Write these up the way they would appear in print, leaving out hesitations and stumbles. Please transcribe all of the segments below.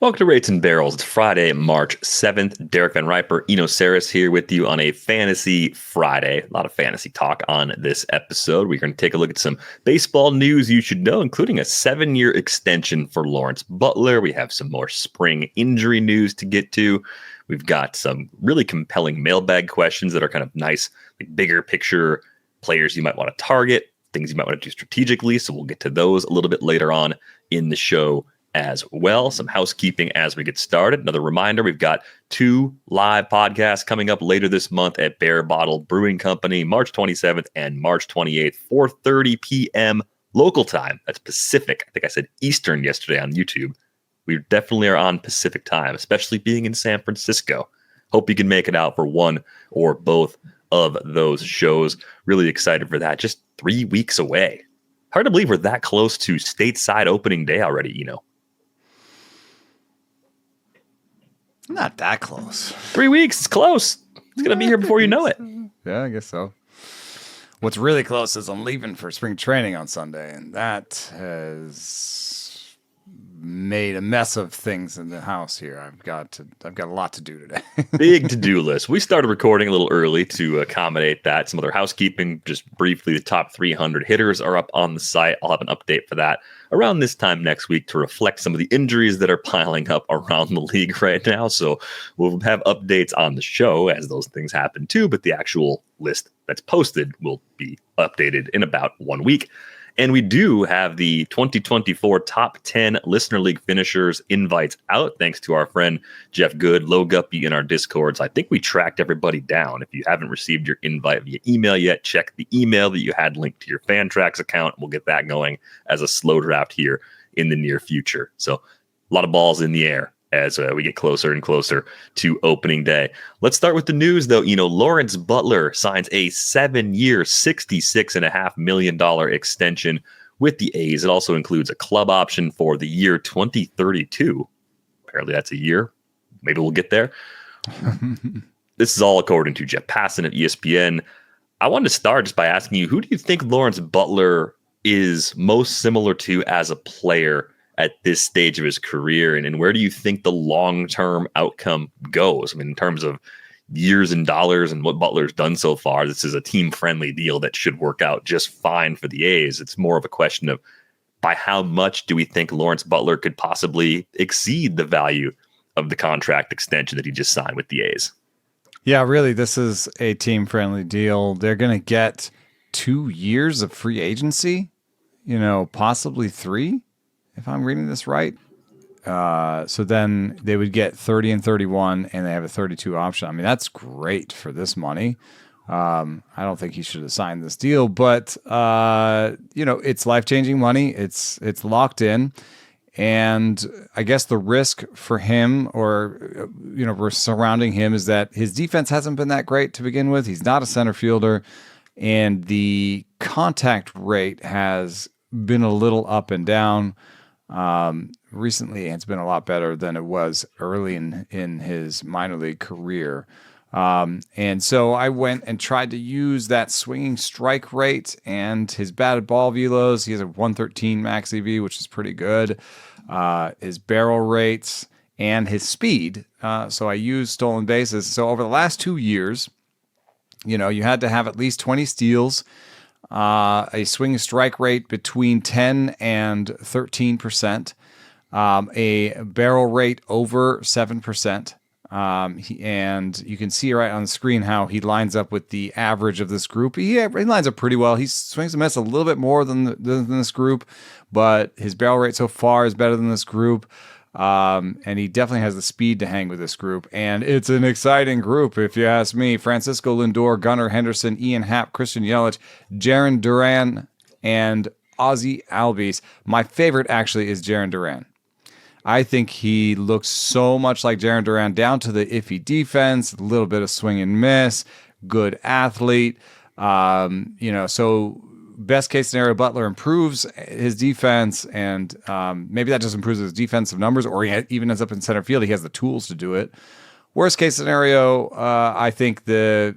Welcome to Rates and Barrels. It's Friday, March 7th. Derek VanRiper, Eno Sarris here with you on a Fantasy Friday. A lot of fantasy talk on this episode. We're going to take a look at some baseball news you should know, including a 7-year extension for Lawrence Butler. We have some more spring injury news to get to. We've got some really compelling mailbag questions that are kind of nice, like bigger picture players you might want to target, things you might want to do strategically. So we'll get to those a little bit later on in the show as well. Some housekeeping as we get started. Another reminder, we've got 2 live podcasts coming up later this month at Bear Bottle Brewing Company, March 27th and March 28th, 4:30 p.m. local time. That's Pacific. I think I said Eastern yesterday on YouTube. We definitely are on Pacific time, especially being in San Francisco. Hope you can make it out for one or both of those shows. Really excited for that. Just 3 weeks away. Hard to believe we're that close to stateside opening day already, you know. Not that close. 3 weeks. It's close. It's going to be here before you know it. Yeah, I guess so. What's really close is I'm leaving for spring training on Sunday, and that has made a mess of things in the house here. I've got a lot to do today. Big to-do list. We started recording a little early to accommodate that. Some other housekeeping. Just briefly, the top 300 hitters are up on the site. I'll have an update for that around this time next week to reflect some of the injuries that are piling up around the league right now. So we'll have updates on the show as those things happen too, but the actual list that's posted will be updated in about 1 week. And we do have the 2024 Top 10 Listener League Finishers invites out, thanks to our friend Jeff Good, Low Guppy in our Discords. I think we tracked everybody down. If you haven't received your invite via email yet, check the email that you had linked to your Fantrax account. We'll get that going as a slow draft here in the near future. So a lot of balls in the air as we get closer and closer to opening day. Let's start with the news, though. You know, Lawrence Butler signs a 7-year, $66.5 million extension with the A's. It also includes a club option for the year 2032. Apparently that's a year. Maybe we'll get there. This is all according to Jeff Passan of ESPN. I wanted to start just by asking you, who do you think Lawrence Butler is most similar to as a player at this stage of his career, and where do you think the long-term outcome goes? I mean, in terms of years and dollars and what Butler's done so far, this is a team-friendly deal that should work out just fine for the A's. It's more of a question of by how much do we think Lawrence Butler could possibly exceed the value of the contract extension that he just signed with the A's? Yeah, really, this is a team-friendly deal. They're going to get 2 years of free agency, possibly 3. If I'm reading this right. So then they would get 30 and 31, and they have a 32 option. I mean, that's great for this money. I don't think he should have signed this deal, but, it's life-changing money. It's locked in. And I guess the risk for him or, surrounding him is that his defense hasn't been that great to begin with. He's not a center fielder, and the contact rate has been a little up and down. Recently, it's been a lot better than it was early in his minor league career. And so I went and tried to use that swinging strike rate and his batted ball velos. He has a 113 max EV, which is pretty good. His barrel rates and his speed. So I used stolen bases. So over the last 2 years, you had to have at least 20 steals, a swing strike rate between 10 and 13%, a barrel rate over 7%. And you can see right on the screen how he lines up with the average of this group. He lines up pretty well. He swings and misses a little bit more than this group, but his barrel rate so far is better than this group. And he definitely has the speed to hang with this group. And it's an exciting group, if you ask me. Francisco Lindor, Gunnar Henderson, Ian Happ, Christian Yelich, Jarren Duran, and Ozzie Albies. My favorite, actually, is Jarren Duran. I think he looks so much like Jarren Duran, down to the iffy defense, a little bit of swing and miss, good athlete. So best case scenario, Butler improves his defense, and maybe that just improves his defensive numbers, or he even ends up in center field. He has the tools to do it. Worst case scenario, I think the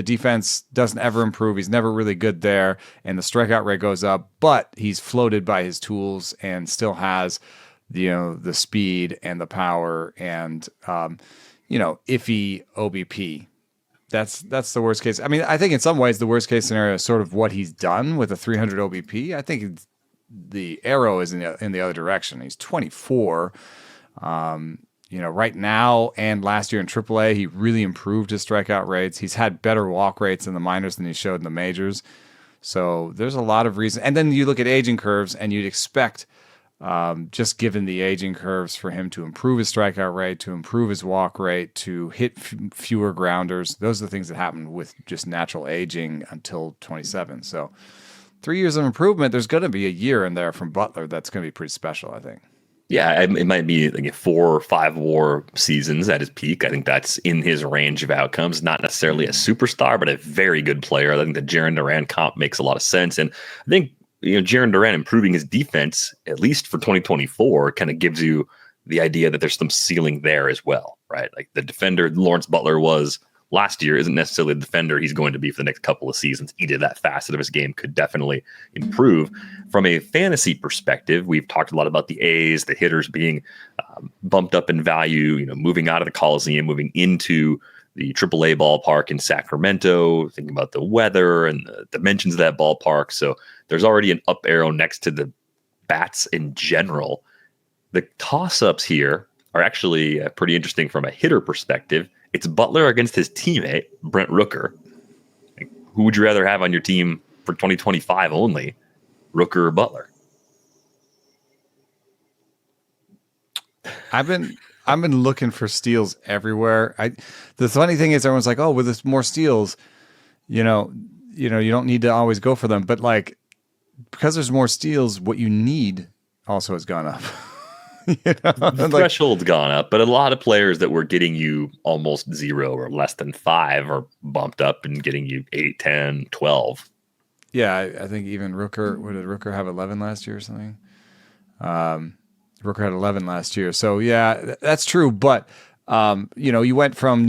defense doesn't ever improve. He's never really good there, and the strikeout rate goes up, but he's floated by his tools and still has the speed and the power and iffy OBP. That's the worst case. I mean, I think in some ways the worst case scenario is sort of what he's done with a 300 OBP. I think the arrow is in the other direction. He's 24. Right now and last year in AAA, he really improved his strikeout rates. He's had better walk rates in the minors than he showed in the majors. So there's a lot of reasons. And then you look at aging curves, and you'd expect, just given the aging curves, for him to improve his strikeout rate, to improve his walk rate, to hit fewer grounders. Those are the things that happen with just natural aging until 27. So 3 years of improvement, there's going to be a year in there from Butler that's going to be pretty special, I think. Yeah, it might be like 4 or 5 WAR seasons at his peak. I think that's in his range of outcomes. Not necessarily a superstar, but a very good player. I think the Jarren Duran comp makes a lot of sense. And I think Jarren Duran improving his defense, at least for 2024, kind of gives you the idea that there's some ceiling there as well, right? Like the defender Lawrence Butler was last year isn't necessarily the defender he's going to be for the next couple of seasons. Either that facet of his game could definitely improve. From a fantasy perspective, we've talked a lot about the A's, the hitters being bumped up in value, moving out of the Coliseum, moving into the AAA ballpark in Sacramento, thinking about the weather and the dimensions of that ballpark. So there's already an up arrow next to the bats in general. The toss-ups here are actually pretty interesting from a hitter perspective. It's Butler against his teammate, Brent Rooker. Who would you rather have on your team for 2025 only, Rooker or Butler? I've been looking for steals everywhere. The funny thing is, everyone's like, "Oh, with this more steals, you don't need to always go for them." But like, because there's more steals, what you need also has gone up. The threshold's gone up, but a lot of players that were getting you almost 0 or less than 5 are bumped up and getting you 8, 10, 12. Yeah, I think even Rooker, what did Rooker have, 11 last year or something? Rooker had 11 last year. So yeah, that's true. But, you went from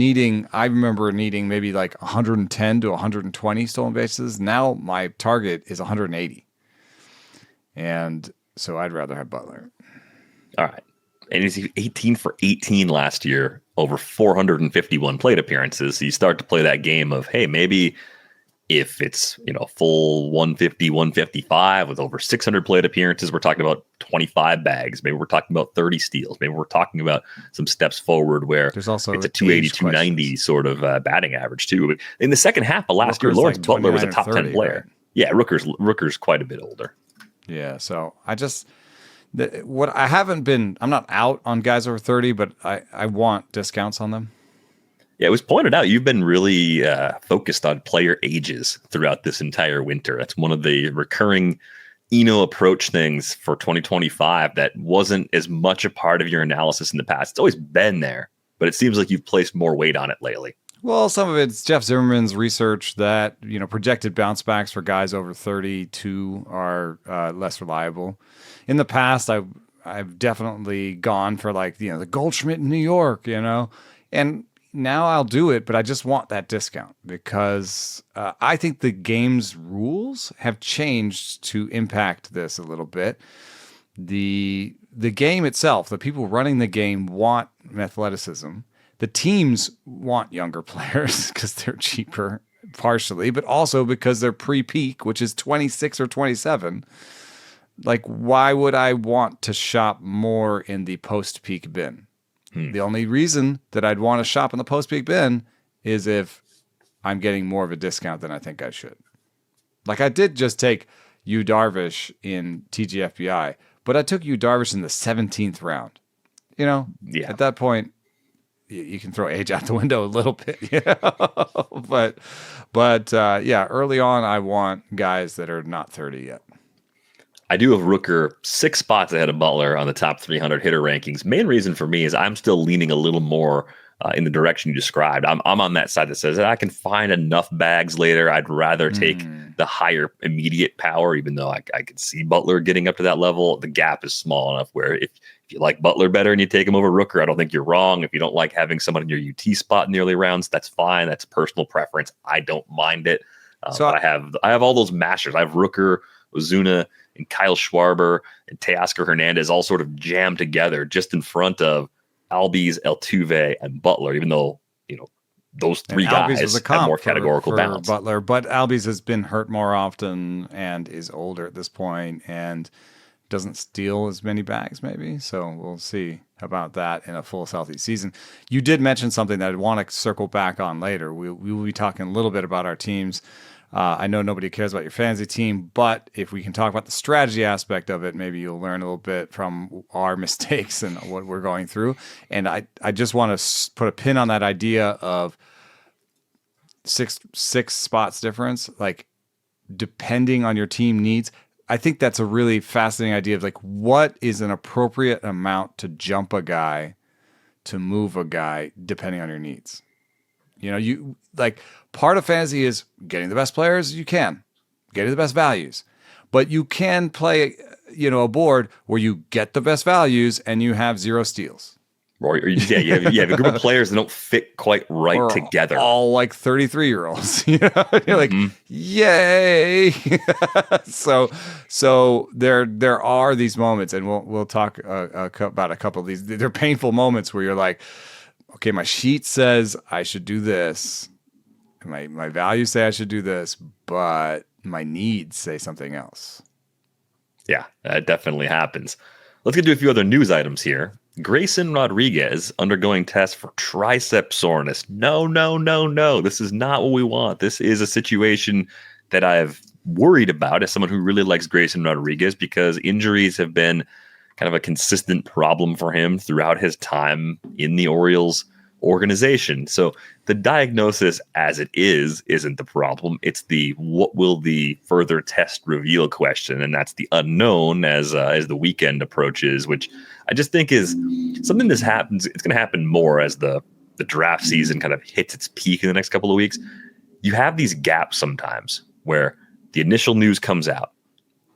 I remember needing maybe like 110 to 120 stolen bases. Now my target is 180. And so I'd rather have Butler. All right. And he's 18 for 18 last year, over 451 plate appearances. So you start to play that game of, hey, maybe if it's, full 150, 155 with over 600 plate appearances, we're talking about 25 bags. Maybe we're talking about 30 steals. Maybe we're talking about some steps forward where there's also it's a 280, 290 sort of batting average too. But in the second half of last year, Lawrence Butler was a top 10 player. Right? Yeah, Rooker's quite a bit older. Yeah, so I'm not out on guys over 30, but I want discounts on them. Yeah, it was pointed out you've been really focused on player ages throughout this entire winter. That's one of the recurring Eno approach things for 2025 that wasn't as much a part of your analysis in the past. It's always been there, but it seems like you've placed more weight on it lately. Well, some of it's Jeff Zimmerman's research that, projected bounce backs for guys over 32 are less reliable. In the past, I've definitely gone for the Goldschmidt in New York, and now I'll do it, but I just want that discount because I think the game's rules have changed to impact this a little bit. The game itself, the people running the game want athleticism. The teams want younger players because they're cheaper, partially, but also because they're pre-peak, which is 26 or 27. Like, why would I want to shop more in the post-peak bin? The only reason that I'd want to shop in the post-peak bin is if I'm getting more of a discount than I think I should. Like, I did just take Yu Darvish in TGFBI, but I took Yu Darvish in the 17th round. At that point, you can throw age out the window a little bit, but early on, I want guys that are not 30 yet. I do have Rooker 6 spots ahead of Butler on the top 300 hitter rankings. Main reason for me is I'm still leaning a little more in the direction you described. I'm on that side that says that I can find enough bags later. I'd rather take the higher immediate power, even though I could see Butler getting up to that level. The gap is small enough where if you like Butler better and you take him over Rooker, I don't think you're wrong. If you don't like having someone in your UT spot in the early rounds, that's fine. That's personal preference. I don't mind it. So I have all those mashers. I have Rooker, Ozuna and Kyle Schwarber and Teoscar Hernandez all sort of jammed together just in front of Albies, Altuve, and Butler, even though, those three guys have more categorical balance. Butler, but Albies has been hurt more often and is older at this point and doesn't steal as many bags, maybe. So we'll see about that in a full healthy season. You did mention something that I'd want to circle back on later. We will be talking a little bit about our teams. I know nobody cares about your fantasy team, but if we can talk about the strategy aspect of it, maybe you'll learn a little bit from our mistakes and what we're going through. And I just want to put a pin on that idea of six spots difference, like depending on your team needs. I think that's a really fascinating idea of like, what is an appropriate amount to jump a guy, to move a guy, depending on your needs. You like, part of fantasy is getting the best players you can, getting the best values, but you can play, a board where you get the best values and you have 0 steals. Or you have a group of players that don't fit quite right or together. All like 33-year-olds. You're like, yay! so there are these moments, and we'll talk about a couple of these. They're painful moments where you're like, okay, my sheet says I should do this, my values say I should do this, but my needs say something else. Yeah, that definitely happens. Let's get to a few other news items here. Grayson Rodriguez undergoing tests for triceps soreness. No. This is not what we want. This is a situation that I've worried about as someone who really likes Grayson Rodriguez, because injuries have been kind of a consistent problem for him throughout his time in the Orioles organization. So the diagnosis as it isn't the problem. It's the what will the further test reveal question, and that's the unknown as the weekend approaches, which I just think is something that happens. It's going to happen more as the draft season kind of hits its peak in the next couple of weeks. You have these gaps sometimes where the initial news comes out,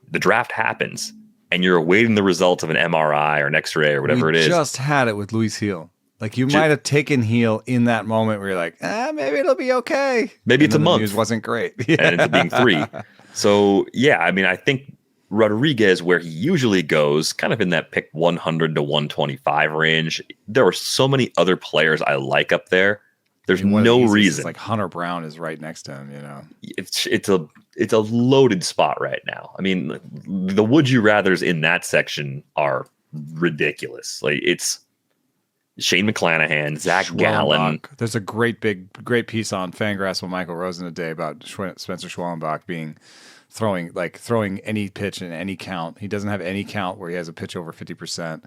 the draft happens, and you're awaiting the results of an MRI or an X-ray or whatever it is. We just had it with Luis Heel. Like, you might have taken Heel in that moment where you're like, maybe it'll be okay. Maybe it's a month. The news wasn't great. And it ended up being 3. So, yeah, I mean, I think Rodriguez, where he usually goes, kind of in that pick 100 to 125 range. There are so many other players I like up there. There's no reason. Like Hunter Brown is right next to him, It's a loaded spot right now. I mean, the would you rathers in that section are ridiculous. Like, it's Shane McClanahan, Zach Gallen. There's a great piece on Fangraphs with Michael Rosen today about Spencer Schwellenbach throwing any pitch in any count. He doesn't have any count where he has a pitch over 50%.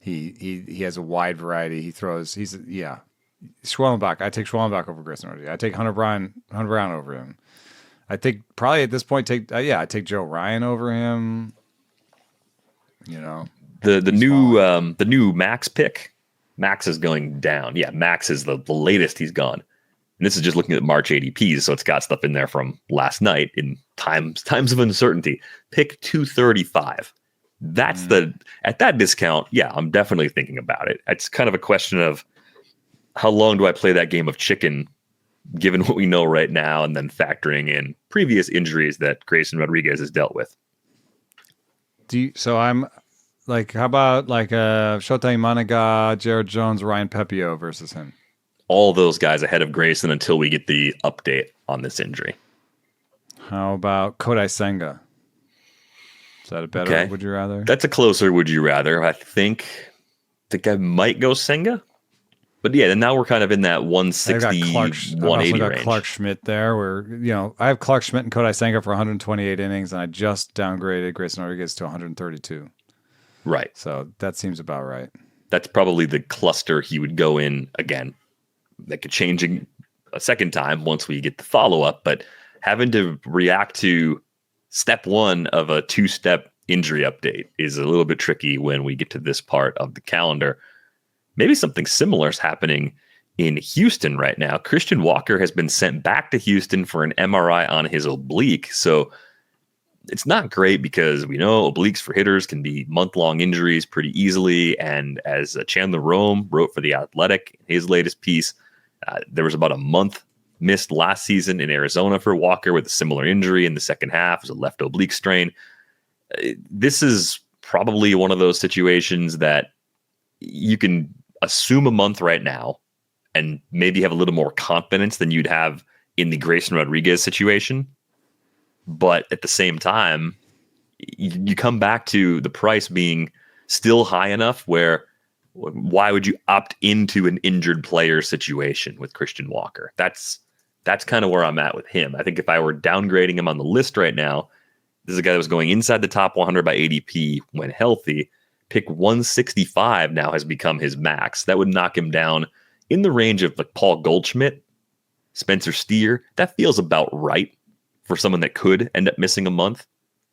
He has a wide variety. He throws. Schwellenbach. I take Schwellenbach over Grayson Rodriguez. I take Hunter Brown over him. I think probably at this point I take Joe Ryan over him. The new Max pick. Max is going down. Yeah, Max is the latest he's gone. And this is just looking at March ADPs, so it's got stuff in there from last night in times of uncertainty. Pick 235. That's at that discount, yeah, I'm definitely thinking about it. It's kind of a question of how long do I play that game of chicken, given what we know right now, and then factoring in previous injuries that Grayson Rodriguez has dealt with. So I'm like, how about like Shota Imanaga, Jared Jones, Ryan Pepio versus him? All those guys ahead of Grayson until we get the update on this injury. How about Kodai Senga? Is that a better would you rather? That's a closer would you rather. I think I might go Senga. But yeah, then now we're kind of in that 160, 180 range. Clark Schmidt there, where, I have Clark Schmidt and Kodai Senga for 128 innings, and I just downgraded Grayson Rodriguez to 132. Right. So that seems about right. That's probably the cluster he would go in again. That could change a second time once we get the follow-up, but having to react to step 1 of a 2-step injury update is a little bit tricky when we get to this part of the calendar. Maybe something similar is happening in Houston right now. Christian Walker has been sent back to Houston for an MRI on his oblique. So it's not great because we know obliques for hitters can be month-long injuries pretty easily. And as Chandler Rome wrote for The Athletic, his latest piece, there was about a month missed last season in Arizona for Walker with a similar injury in the second half. It was a left oblique strain. This is probably one of those situations that you can assume a month right now and maybe have a little more confidence than you'd have in the Grayson Rodriguez situation. But at the same time, you come back to the price being still high enough where why would you opt into an injured player situation with Christian Walker? That's kind of where I'm at with him. I think if I were downgrading him on the list right now, this is a guy that was going inside the top 100 by ADP when healthy. Pick 165 now has become his max. That would knock him down in the range of like Paul Goldschmidt, Spencer Steer. That feels about right for someone that could end up missing a month.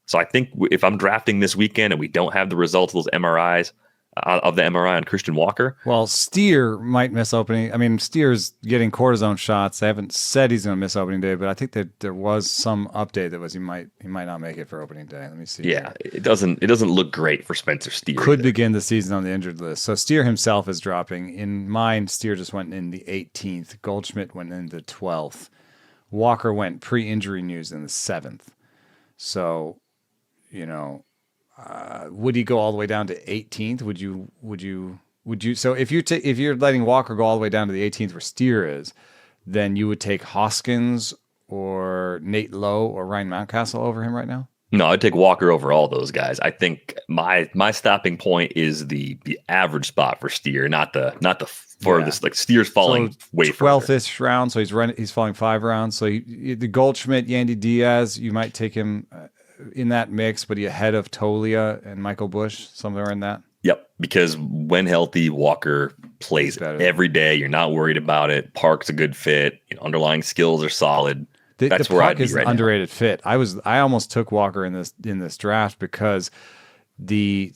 So I think if I'm drafting this weekend and we don't have the results of those MRIs, of the MRI on Christian Walker. Well, Steer might miss opening. I mean, Steer's getting cortisone shots. They haven't said he's going to miss opening day, but I think that there was some update that was he might not make it for opening day. Let me see. Yeah, it doesn't look great for Spencer Steer. Could begin the season on the injured list. So Steer himself is dropping. In mine, Steer just went in the 18th. Goldschmidt went in the 12th. Walker went pre-injury news in the 7th. So, would he go all the way down to 18th? Would you? So if you're letting Walker go all the way down to the 18th where Steer is, then you would take Hoskins or Nate Lowe or Ryan Mountcastle over him right now? No, I'd take Walker over all those guys. I think my stopping point is the average spot for Steer, not the furthest. Like Steer's falling way further. 12th-ish round, so he's falling 5 rounds. So the Goldschmidt, Yandy Diaz, you might take him in that mix, but he ahead of Tolia and Michael Busch, somewhere in that. Yep, because when healthy, Walker plays every day. You're not worried about it. Park's a good fit. Underlying skills are solid. That's where I'd be right now. Underrated fit. I almost took Walker in this draft because the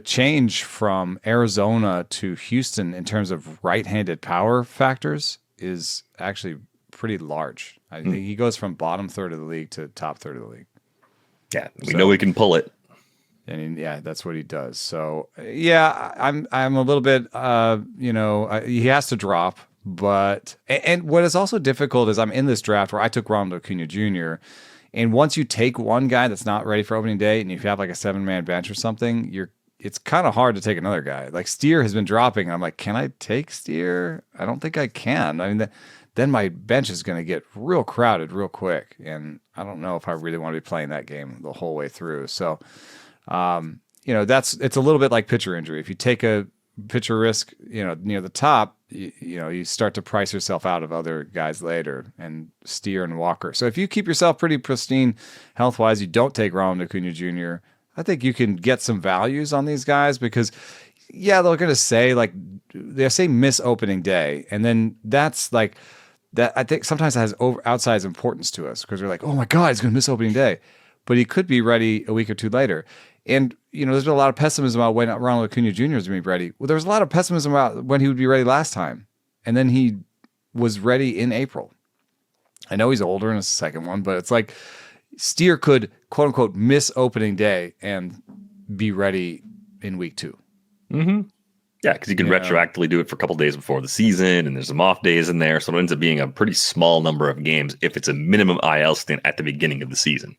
change from Arizona to Houston in terms of right-handed power factors is actually pretty large. I think he goes from bottom third of the league to top third of the league. Yeah, we know he can pull it. And that's what he does. So yeah, I'm a little bit, he has to drop. But what is also difficult is I'm in this draft where I took Ronald Acuna Jr. And once you take one guy that's not ready for opening day, and if you have like a 7-man bench or something, it's kind of hard to take another guy. Like Steer has been dropping, and I'm like, can I take Steer? I don't think I can. I mean, then my bench is going to get real crowded real quick, and I don't know if I really want to be playing that game the whole way through. So, it's a little bit like pitcher injury. If you take a pitcher risk, near the top, you start to price yourself out of other guys later, and Steer and Walker. So if you keep yourself pretty pristine health-wise, you don't take Ronald Acuna Jr., I think you can get some values on these guys because, they're going to say, they say miss opening day, and then that's like, that I think sometimes that has outsized importance to us because we're like, oh my God, he's going to miss opening day. But he could be ready a week or two later. And, there's been a lot of pessimism about when Ronald Acuna Jr. is going to be ready. Well, there was a lot of pessimism about when he would be ready last time. And then he was ready in April. I know he's older and it's the second one, but it's like Steer could, quote unquote, miss opening day and be ready in week 2. Mm-hmm. Yeah, because you can retroactively do it for a couple days before the season, and there's some off days in there, so it ends up being a pretty small number of games if it's a minimum IL stint at the beginning of the season.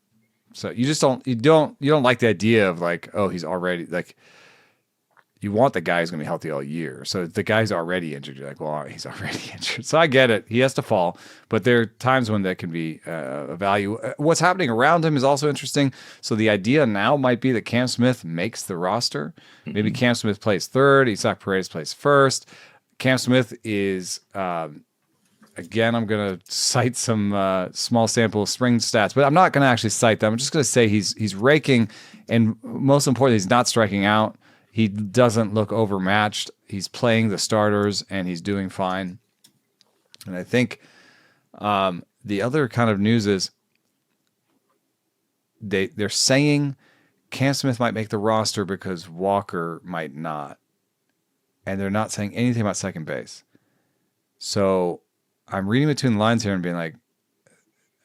So you just don't like the idea of like, oh, he's already like, you want the guy who's going to be healthy all year. So if the guy's already injured, you're like, well, he's already injured. So I get it. He has to fall, but there are times when that can be a value. What's happening around him is also interesting. So the idea now might be that Cam Smith makes the roster. Mm-hmm. Maybe Cam Smith plays third. Isaac Paredes plays first. Cam Smith is, again, I'm going to cite some small sample spring stats, but I'm not going to actually cite them. I'm just going to say he's raking, and most importantly, he's not striking out. He doesn't look overmatched. He's playing the starters, and he's doing fine. And I think the other kind of news is they're saying Cam Smith might make the roster because Walker might not. And they're not saying anything about second base. So I'm reading between the lines here and being like,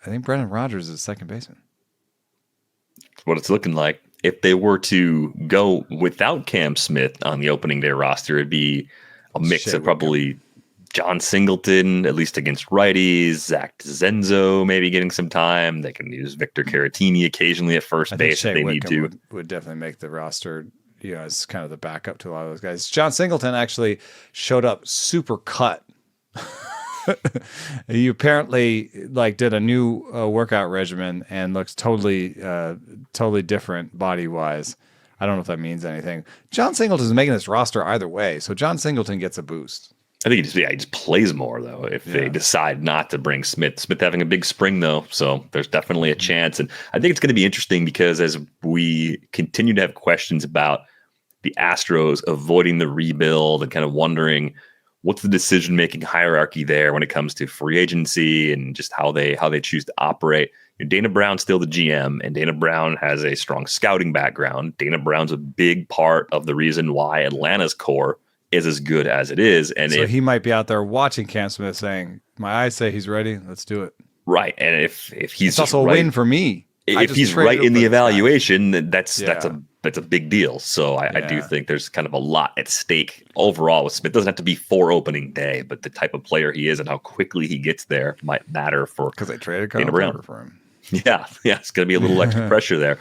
I think Brendan Rodgers is a second baseman. That's what it's looking like. If they were to go without Cam Smith on the opening day roster, it'd be a mix of probably John Singleton, at least against righties. Zach Zenzo maybe getting some time. They can use Victor Caratini occasionally at first base if they need to. Would definitely make the roster, as kind of the backup to a lot of those guys. John Singleton actually showed up super cut. He apparently did a new workout regimen and looks totally different body wise. I don't know if that means anything. John Singleton's making this roster either way, so John Singleton gets a boost. I think he just plays more, though, if they decide not to bring Smith. Smith having a big spring, though, so there's definitely a chance. And I think it's going to be interesting because as we continue to have questions about the Astros avoiding the rebuild and kind of wondering what's the decision-making hierarchy there when it comes to free agency and just how they choose to operate. Dana Brown's still the GM, and Dana Brown has a strong scouting background. Dana Brown's a big part of the reason why Atlanta's core is as good as it is. And so he might be out there watching Cam Smith saying, my eyes say he's ready. Let's do it. Right. And if he's it's also a win for me. If he's right in the evaluation, that's a big deal. So I do think there's kind of a lot at stake overall with Smith. It doesn't have to be for opening day, but the type of player he is and how quickly he gets there might matter for because they traded Dana Brown for him. Yeah, it's going to be a little extra pressure there.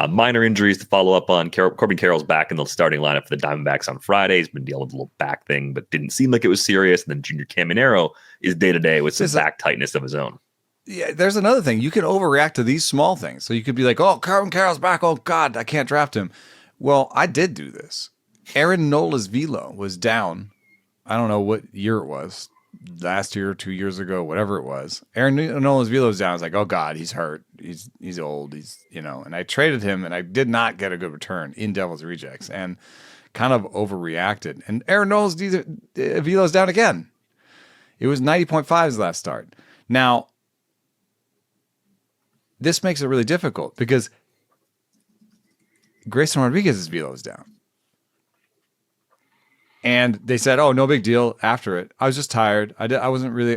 Minor injuries to follow up on. Corbin Carroll's back in the starting lineup for the Diamondbacks on Friday. He's been dealing with a little back thing, but didn't seem like it was serious. And then Junior Caminero is day-to-day with some back tightness of his own. Yeah, there's another thing. You can overreact to these small things. So you could be like, oh, Corbin Carroll's back. Oh, God, I can't draft him. Well, I did do this. Aaron Nola's velo was down. I don't know what year it was. Last year, 2 years ago, whatever it was. Aaron Nola's velo was down. I was like, oh God, he's hurt. He's old. And I traded him and I did not get a good return in Devil's Rejects and kind of overreacted. And Aaron Nola's velo's down again. It was 90.5's last start. Now, this makes it really difficult because Grayson Rodriguez's velo is down. And they said, "Oh, no big deal." After it, I was just tired. I wasn't really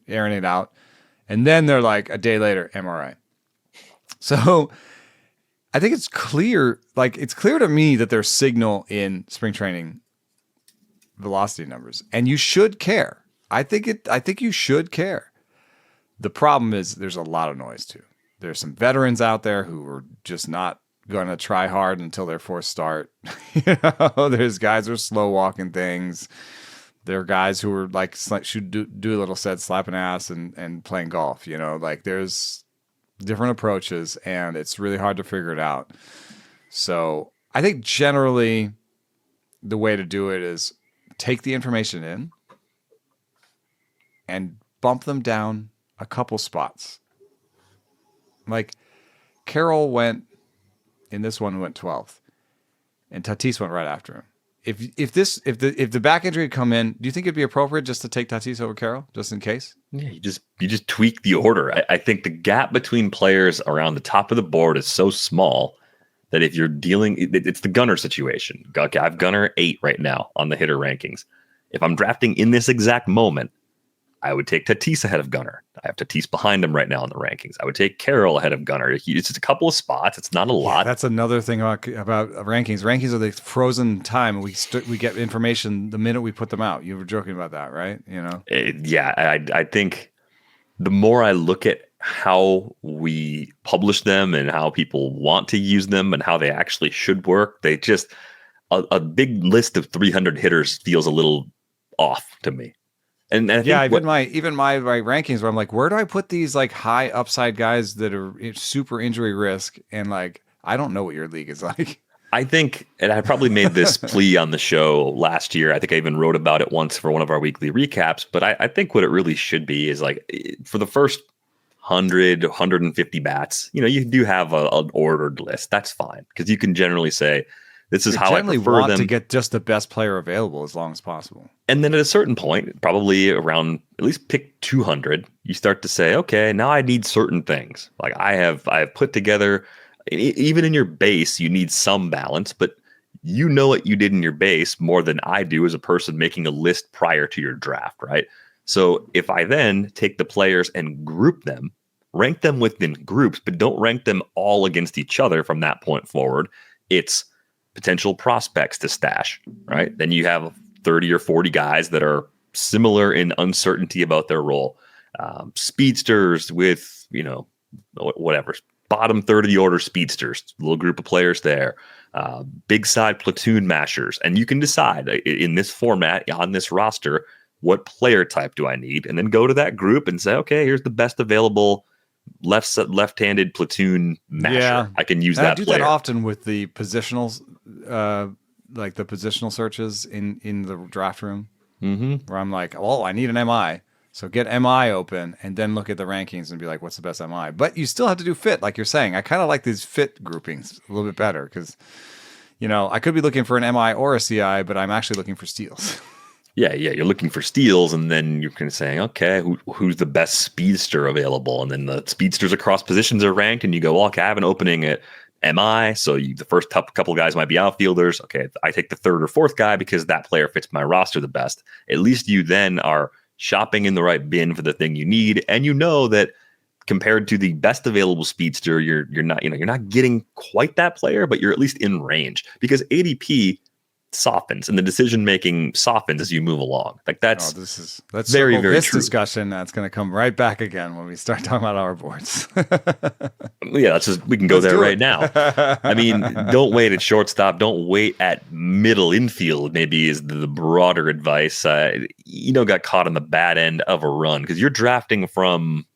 airing it out. And then they're like, a day later, MRI. So I think it's clear. It's clear to me that there's signal in spring training velocity numbers, and you should care. I think you should care. The problem is there's a lot of noise too. There's some veterans out there who are just not going to try hard until their fourth start. There's guys who are slow walking things. There are guys who are should do a little said slapping ass and playing golf. There's different approaches and it's really hard to figure it out. So I think generally the way to do it is take the information in and bump them down a couple spots. Carroll went in this one, went 12th, and Tatis went right after him. If the back injury had come in, do you think it'd be appropriate just to take Tatis over Carroll, just in case? Yeah, you just tweak the order. I think the gap between players around the top of the board is so small that if you're dealing, it's the Gunner situation. Okay, I've Gunner 8 right now on the hitter rankings. If I'm drafting in this exact moment, I would take Tatis ahead of Gunner. I have Tatis behind him right now in the rankings. I would take Carroll ahead of Gunner. It's just a couple of spots. It's not a lot. Yeah, that's another thing about rankings. Rankings are the frozen time. We get information the minute we put them out. You were joking about that, right? I think the more I look at how we publish them and how people want to use them and how they actually should work, they just a big list of 300 hitters feels a little off to me. And I think even my rankings where I'm like, where do I put these high upside guys that are super injury risk? And I don't know what your league is like. I think, and I probably made this plea on the show last year. I think I even wrote about it once for one of our weekly recaps. But I think what it really should be is for the first 100, 150 bats, you do have an ordered list. That's fine because you can generally say, this is how I prefer them. To get just the best player available as long as possible. And then at a certain point, probably around at least pick 200, you start to say, okay, now I need certain things. I have put together, even in your base, you need some balance, but you know what you did in your base more than I do as a person making a list prior to your draft, right? So if I then take the players and group them, rank them within groups, but don't rank them all against each other from that point forward, it's potential prospects to stash, right? Then you have 30 or 40 guys that are similar in uncertainty about their role. Speedsters with, whatever, bottom third of the order speedsters, little group of players there. Big side platoon mashers. And you can decide in this format, on this roster, what player type do I need? And then go to that group and say, okay, here's the best available left-handed platoon masher. Yeah. I can use that I do player. That often with the positionals, like the positional searches in the draft room, where I'm like, I need an MI. So get MI open and then look at the rankings and be like, what's the best MI? But you still have to do fit, like you're saying. I kind of like these fit groupings a little bit better because, I could be looking for an MI or a CI, but I'm actually looking for steals. Yeah, you're looking for steals, and then you're kind of saying, okay, who's the best speedster available? And then the speedsters across positions are ranked, and you go, okay, I have an opening at MI, so the first couple guys might be outfielders. Okay, I take the third or fourth guy because that player fits my roster the best. At least you then are shopping in the right bin for the thing you need, and that compared to the best available speedster, you're not getting quite that player, but you're at least in range because ADP softens and the decision making softens as you move along. Like that's very, very true. Discussion that's going to come right back again when we start talking about our boards. Yeah, we can go there right now. I mean, don't wait at shortstop. Don't wait at middle infield. Maybe is the broader advice. Got caught on the bad end of a run because you're drafting from.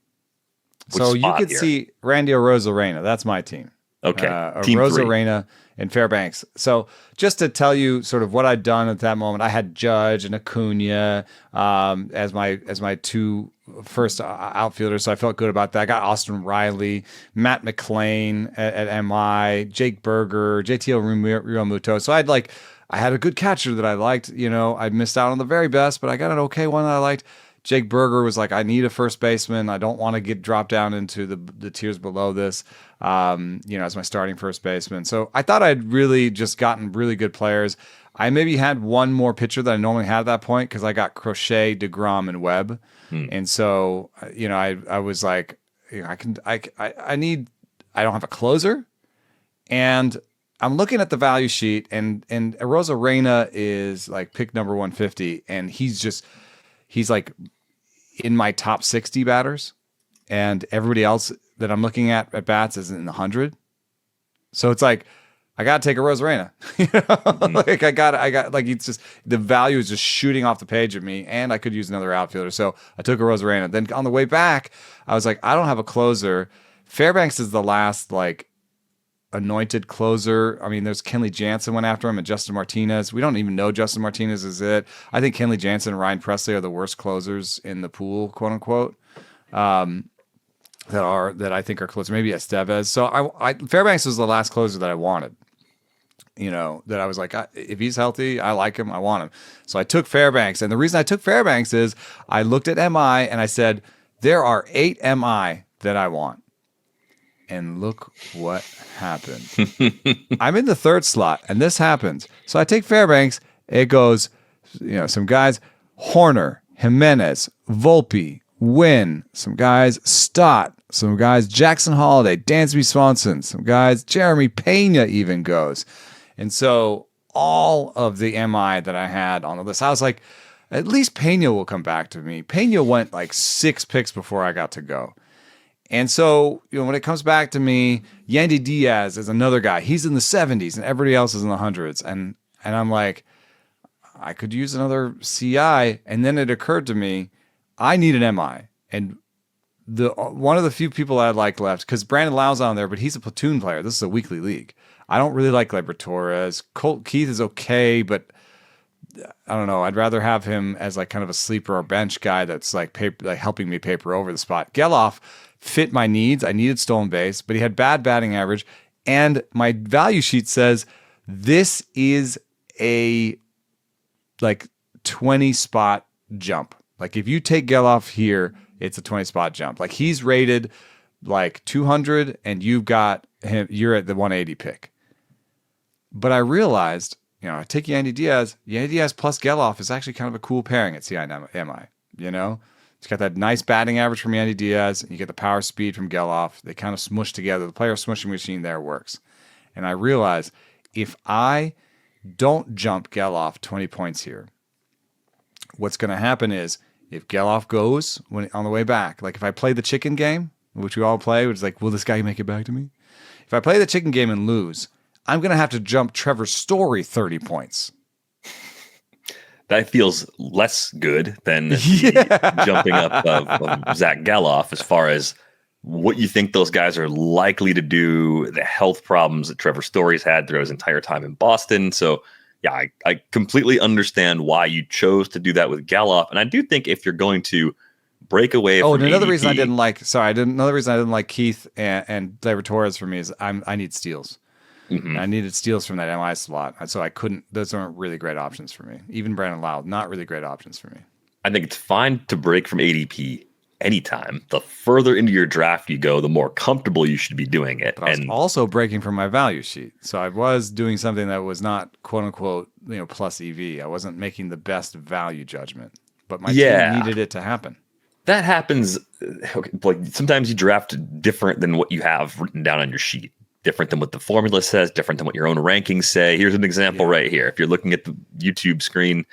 So you could see Randy Arozarena. That's my team. Okay, team Arozarena and Fairbanks. So just to tell you sort of what I'd done at that moment, I had Judge and Acuna as my two first outfielders, so I felt good about that. I got Austin Riley, Matt McClain at MI, Jake Berger, JTL Realmuto. So I had a good catcher that I liked. I missed out on the very best, but I got an okay one that I liked. Jake Berger was like, I need a first baseman. I don't want to get dropped down into the tiers below this, as my starting first baseman. So I thought I'd really just gotten really good players. I maybe had one more pitcher than I normally had at that point because I got Crochet, DeGrom, and Webb. And so, I was like, I don't have a closer. And I'm looking at the value sheet and Arozarena is like pick number 150. And he's like in my top 60 batters, and everybody else that I'm looking at bats is in the 100. So it's like, I got to take a Arozarena. Like I got like, it's just, the value is just shooting off the page at me, and I could use another outfielder. So I took a Arozarena. Then on the way back, I was like, I don't have a closer. Fairbanks is the last like anointed closer. I mean, there's Kenley Jansen went after him and Justin Martinez. We don't even know Justin Martinez is it. I think Kenley Jansen and Ryan Presley are the worst closers in the pool, quote unquote. That I think are closer. Maybe Estevez. So Fairbanks was the last closer that I wanted. That I was like, if he's healthy, I like him, I want him. So I took Fairbanks, and the reason I took Fairbanks is I looked at MI and I said, there are 8 MI that I want. And look what happened. I'm in the third slot, and this happens. So I take Fairbanks. It goes, some guys, Horner, Jimenez, Volpe, Wynn, some guys, Stott, some guys, Jackson Holiday, Dansby Swanson, some guys, Jeremy Pena even goes. And so all of the MI that I had on the list, I was like, at least Pena will come back to me. Pena went like 6 picks before I got to go. And so, when it comes back to me, Yandy Diaz is another guy. He's in the 70s and everybody else is in the 100s. And I'm like, I could use another CI. And then it occurred to me, I need an MI. And one of the few people I like left, because Brandon Lau's on there, but he's a platoon player. This is a weekly league. I don't really like Torres. Colt Keith is okay, but I don't know. I'd rather have him as like kind of a sleeper or bench guy that's like helping me paper over the spot. Geloff fit my needs. I needed stolen base, but he had bad batting average. And my value sheet says this is a like 20 spot jump. Like if you take Geloff here, it's a 20 spot jump. Like he's rated like 200 and you've got him, you're at the 180 pick. But I realized, I take Yandy Diaz plus Geloff is actually kind of a cool pairing at CI/MI, It's got that nice batting average from Yandy Diaz, and you get the power speed from Geloff. They kind of smush together. The player smushing machine there works. And I realized if I don't jump Geloff 20 points here, what's going to happen is if Geloff goes on the way back, like if I play the chicken game, which we all play, which is like, will this guy make it back to me? If I play the chicken game and lose, I'm going to have to jump Trevor Story 30 points. That feels less good than the jumping up of Zach Geloff as far as what you think those guys are likely to do, the health problems that Trevor Story's had throughout his entire time in Boston. So, yeah, I completely understand why you chose to do that with Geloff. And I do think if you're going to break away from another ADP, reason I didn't like Keith and Gleyber Torres for me is I need steals. Mm-hmm. I needed steals from that MI slot. So I couldn't, those aren't really great options for me. Even Brandon Loud, not really great options for me. I think it's fine to break from ADP anytime. The further into your draft you go, the more comfortable you should be doing it. But I was also breaking from my value sheet. So I was doing something that was not quote unquote, plus EV. I wasn't making the best value judgment, but my team needed it to happen. That happens. Okay, like sometimes you draft different than what you have written down on your sheet. Different than what the formula says, different than what your own rankings say. Here's an example right here. If you're looking at the YouTube screen,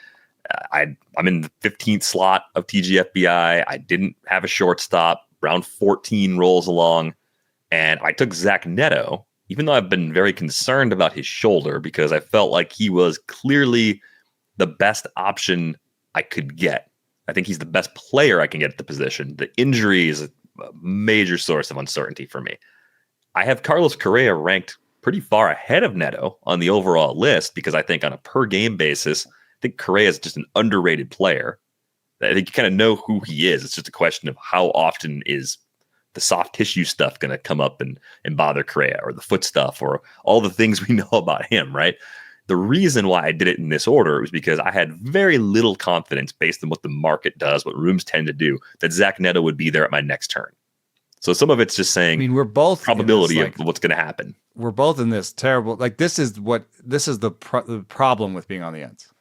I'm in the 15th slot of TGFBI. I didn't have a shortstop. Round 14 rolls along, and I took Zach Neto, even though I've been very concerned about his shoulder because I felt like he was clearly the best option I could get. I think he's the best player I can get at the position. The injury is a major source of uncertainty for me. I have Carlos Correa ranked pretty far ahead of Neto on the overall list because I think on a per game basis, I think Correa is just an underrated player. I think you kind of know who he is. It's just a question of how often is the soft tissue stuff going to come up and bother Correa, or the foot stuff, or all the things we know about him, right? The reason why I did it in this order was because I had very little confidence based on what the market does, what rooms tend to do, that Zach Neto would be there at my next turn. So some of it's just saying, we're both probability of what's going to happen. We're both in this terrible, this is the problem with being on the ends,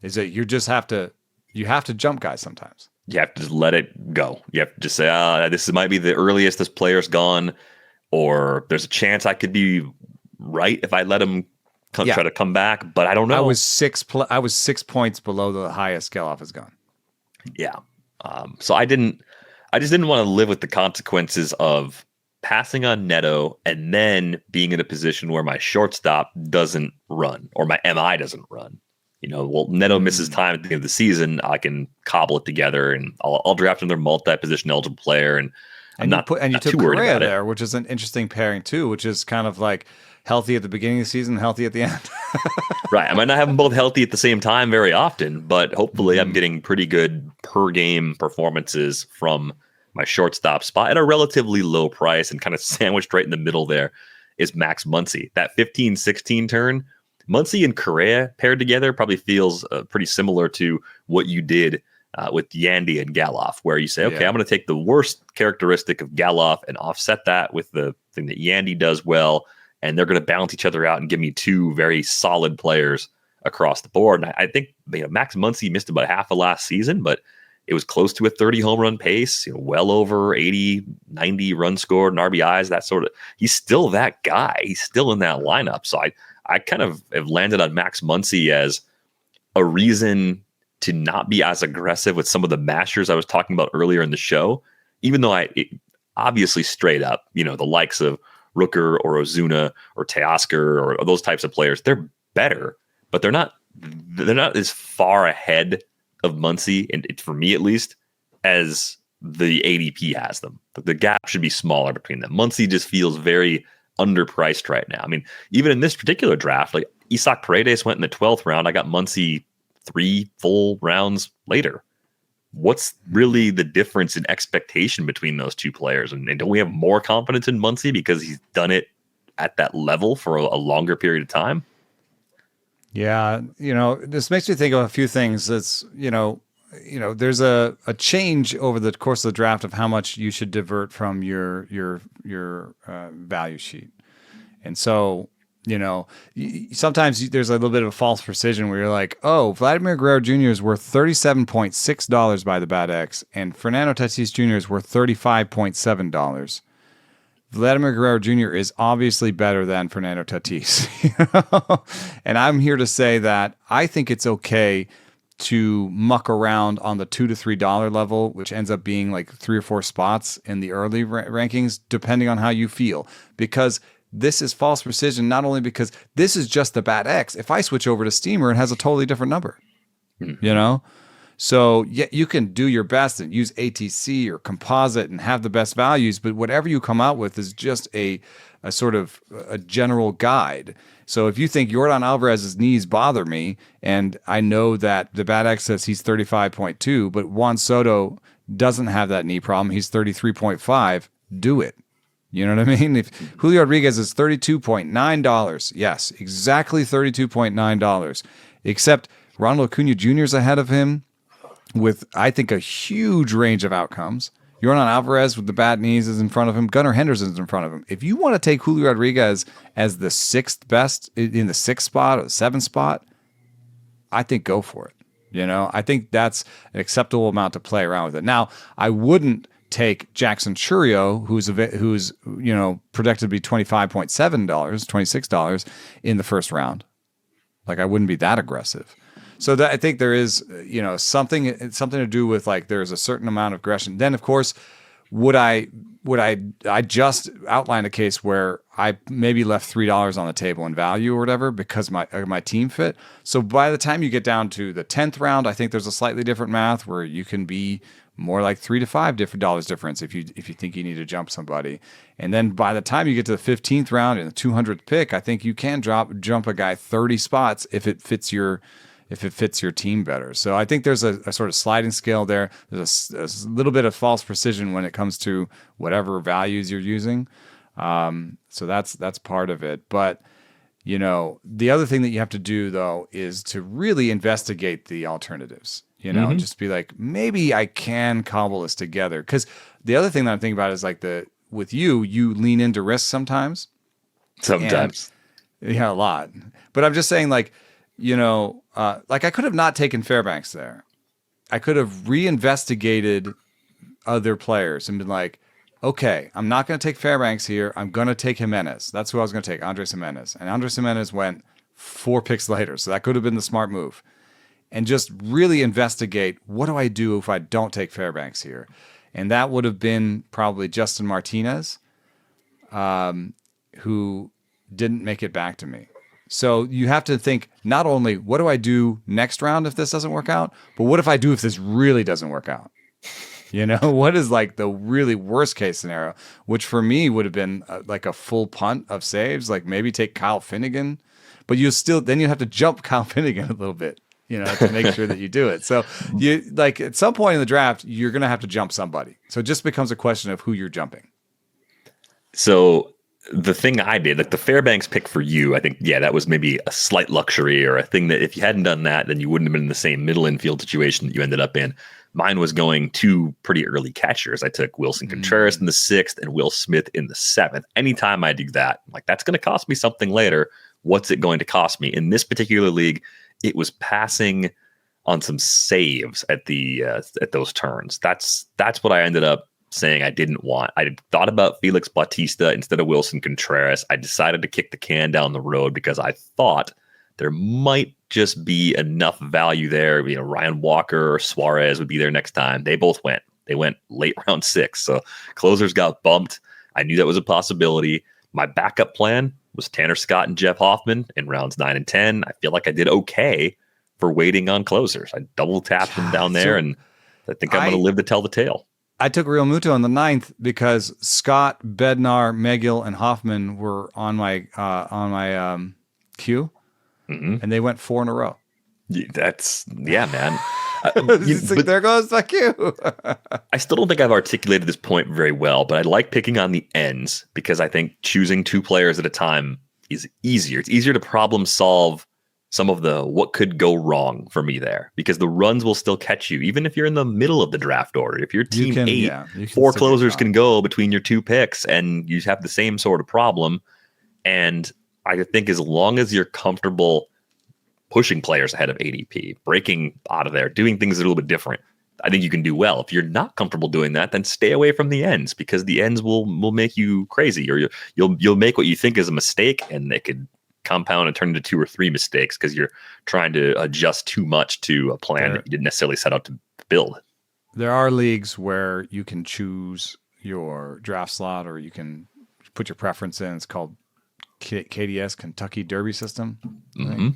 is that you have to jump guys sometimes. You have to just let it go. You have to just say, this might be the earliest this player's gone, or there's a chance I could be right if I let him try to come back, but I don't know. I was 6 points below the highest Geloff has gone. Yeah. So I just didn't want to live with the consequences of passing on Neto and then being in a position where my shortstop doesn't run or my MI doesn't run. Neto misses time at the end of the season. I can cobble it together and I'll draft another multi-position eligible player. And you took Correa there, which is an interesting pairing too, which is kind of like healthy at the beginning of the season, healthy at the end. Right. I might not have them both healthy at the same time very often, but hopefully I'm getting pretty good per game performances from my shortstop spot at a relatively low price, and kind of sandwiched right in the middle there is Max Muncy. That 15-16 turn, Muncy and Correa paired together probably feels pretty similar to what you did with Yandy and Geloff, where you say, okay, I'm going to take the worst characteristic of Geloff and offset that with the thing that Yandy does well, and they're going to balance each other out and give me two very solid players across the board. And I think Max Muncy missed about half of last season, but it was close to a 30 home run pace, well over 80, 90 runs scored and RBIs, that sort of. He's still that guy. He's still in that lineup. So I kind of have landed on Max Muncy as a reason to not be as aggressive with some of the mashers I was talking about earlier in the show, even though it obviously straight up, the likes of Rooker or Ozuna or Teoscar or those types of players, they're better, but they're not as far ahead of Muncy, and for me at least, as the ADP has them. The gap should be smaller between them. Muncy just feels very underpriced right now. I mean, even in this particular draft, like Isaac Paredes went in the 12th round. I got Muncy 3 full rounds later. What's really the difference in expectation between those two players? And don't we have more confidence in Muncy because he's done it at that level for a longer period of time? Yeah, this makes me think of a few things. It's, there's a change over the course of the draft of how much you should divert from your value sheet. And so, sometimes there's a little bit of a false precision where you're like, oh, Vladimir Guerrero Jr. is worth $37.6 by the BATX, and Fernando Tatis Jr. is worth $35.7. Vladimir Guerrero Jr. is obviously better than Fernando Tatis. And I'm here to say that I think it's okay to muck around on the $2 to $3 level, which ends up being like 3 or 4 spots in the early rankings, depending on how you feel. Because this is false precision, not only because this is just the bat X. If I switch over to Steamer, it has a totally different number, you know? So yeah, you can do your best and use ATC or composite and have the best values, but whatever you come out with is just a sort of a general guide. So if you think Yordan Alvarez's knees bother me, and I know that the bat X says he's 35.2, but Juan Soto doesn't have that knee problem, he's 33.5, do it. You know what I mean? If Julio Rodriguez is $32.9, yes, exactly $32.9, except Ronald Acuna Jr. is ahead of him with, I think, a huge range of outcomes. Yordan Alvarez with the bad knees is in front of him. Gunnar Henderson's in front of him. If you want to take Julio Rodriguez as the 6th best in the 6th spot or the 7th spot, I think go for it. You know, I think that's an acceptable amount to play around with it. Now, I wouldn't take Jackson Churio, who's you know, projected to be $25.7, $26 in the first round. Like, I wouldn't be that aggressive. So that, I think there is, you know, something to do with, like, there's a certain amount of aggression. Then, of course, I just outlined a case where I maybe left $3 on the table in value or whatever because my team fit. So by the time you get down to the 10th round, I think there's a slightly different math where you can be more like $3 to $5 difference if you think you need to jump somebody. And then by the time you get to the 15th round and the 200th pick, I think you can jump a guy 30 spots if it fits your team better. So I think there's a sort of sliding scale there. There's a little bit of false precision when it comes to whatever values you're using. So that's part of it. But, you know, the other thing that you have to do, though, is to really investigate the alternatives. You know, just be like, maybe I can cobble this together. Because the other thing that I'm thinking about is, like, with you lean into risk sometimes. Sometimes. Yeah, a lot. But I'm just saying, like, you know, like, I could have not taken Fairbanks there. I could have reinvestigated other players and been like, okay, I'm not going to take Fairbanks here. I'm going to take Jimenez. That's who I was going to take, Andres Jimenez. And Andres Jimenez went 4 picks later. So that could have been the smart move. And just really investigate, what do I do if I don't take Fairbanks here? And that would have been probably Justin Martinez, who didn't make it back to me. So you have to think, not only what do I do next round if this doesn't work out, but what if I do if this really doesn't work out? You know, what is, like, the really worst case scenario, which for me would have been like a full punt of saves, like maybe take Kyle Finnegan, but you have to jump Kyle Finnegan a little bit, you know, to make sure that you do it. So you, like, at some point in the draft, you're going to have to jump somebody. So it just becomes a question of who you're jumping. So the thing I did, like the Fairbanks pick for you, I think, yeah, that was maybe a slight luxury, or a thing that if you hadn't done that, then you wouldn't have been in the same middle infield situation that you ended up in. Mine was going 2 pretty early catchers. I took Wilson Contreras in the 6th and Will Smith in the 7th. Anytime I do that, I'm like, that's going to cost me something later. What's it going to cost me? In this particular league, it was passing on some saves at those turns. That's what I ended up saying I didn't want. I thought about Felix Bautista instead of Wilson Contreras. I decided to kick the can down the road because I thought there might just be enough value there. You know, Ryan Walker or Suarez would be there next time. They both went. They went late round 6. So closers got bumped. I knew that was a possibility. My backup plan was Tanner Scott and Jeff Hoffman in rounds 9 and 10. I feel like I did okay for waiting on closers. I double tapped them down there, and I think I'm going to live to tell the tale. I took Real Muto in the 9th because Scott, Bednar, Megill, and Hoffman were on my queue, and they went 4 in a row. Yeah, man. There goes my queue. I still don't think I've articulated this point very well, but I like picking on the ends because I think choosing 2 players at a time is easier. It's easier to problem solve some of the what could go wrong for me there, because the runs will still catch you, even if you're in the middle of the draft order. If you're team 8, 4 closers can go between your 2 picks, and you have the same sort of problem. And I think as long as you're comfortable pushing players ahead of ADP, breaking out of there, doing things a little bit different, I think you can do well. If you're not comfortable doing that, then stay away from the ends, because the ends will make you crazy, or you'll make what you think is a mistake, and it could compound and turn into 2 or 3 mistakes because you're trying to adjust too much to a plan that you didn't necessarily set out to build. There are leagues where you can choose your draft slot, or you can put your preference in. It's called KDS, Kentucky Derby System. Mm-hmm.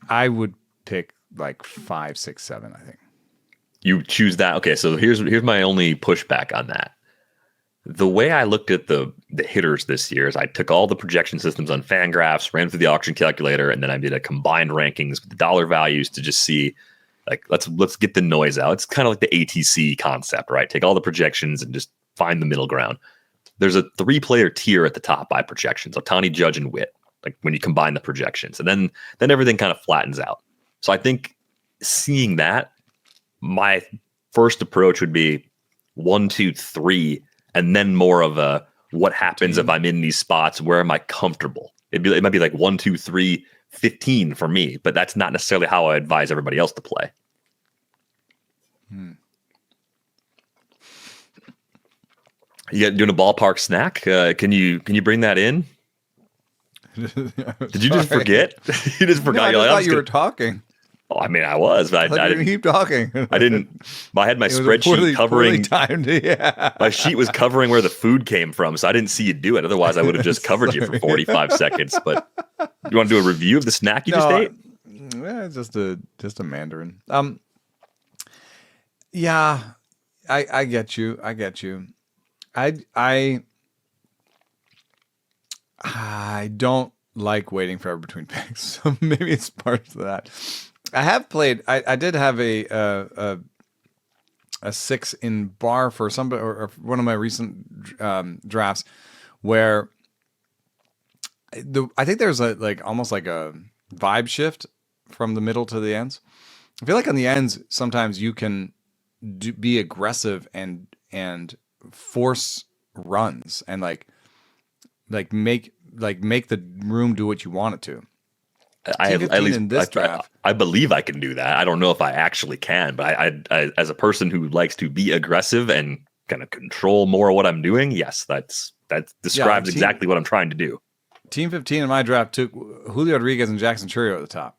I would pick like 5, 6, 7, I think. You choose that. Okay, so here's my only pushback on that. The way I looked at the hitters this year is I took all the projection systems on Fangraphs, ran through the auction calculator, and then I did a combined rankings with the dollar values to just see, like, let's get the noise out. It's kind of like the ATC concept, right? Take all the projections and just find the middle ground. There's a 3-player tier at the top by projections: Ohtani, Judge, and Witt. Like when you combine the projections, and then everything kind of flattens out. So I think seeing that, my first approach would be 1, 2, 3, and then more of a what happens if I'm in these spots? Where am I comfortable? It might be like 1, 2, 3, 15 for me, but that's not necessarily how I advise everybody else to play. You doing a ballpark snack? Can you bring that in? Did you just forget? You just forgot. No, I thought you were talking. Oh, I mean, I was, but I didn't keep talking. I didn't. I had my spreadsheet covering. Timed, yeah. My sheet was covering where the food came from, so I didn't see you do it. Otherwise, I would have just covered you for 45 seconds. But you want to do a review of the snack you just ate? Yeah, just a Mandarin. Yeah, I get you. I don't like waiting forever between picks, so maybe it's part of that. I have played. I did have a 6 in bar for somebody or one of my recent drafts where I think there's almost like a vibe shift from the middle to the ends. I feel like on the ends sometimes you can be aggressive and force runs and make the room do what you want it to. I believe I can do that. I don't know if I actually can, but I as a person who likes to be aggressive and kind of control more of what I'm doing, yes, that describes exactly what I'm trying to do. Team 15 in my draft took Julio Rodriguez and Jackson Chourio at the top.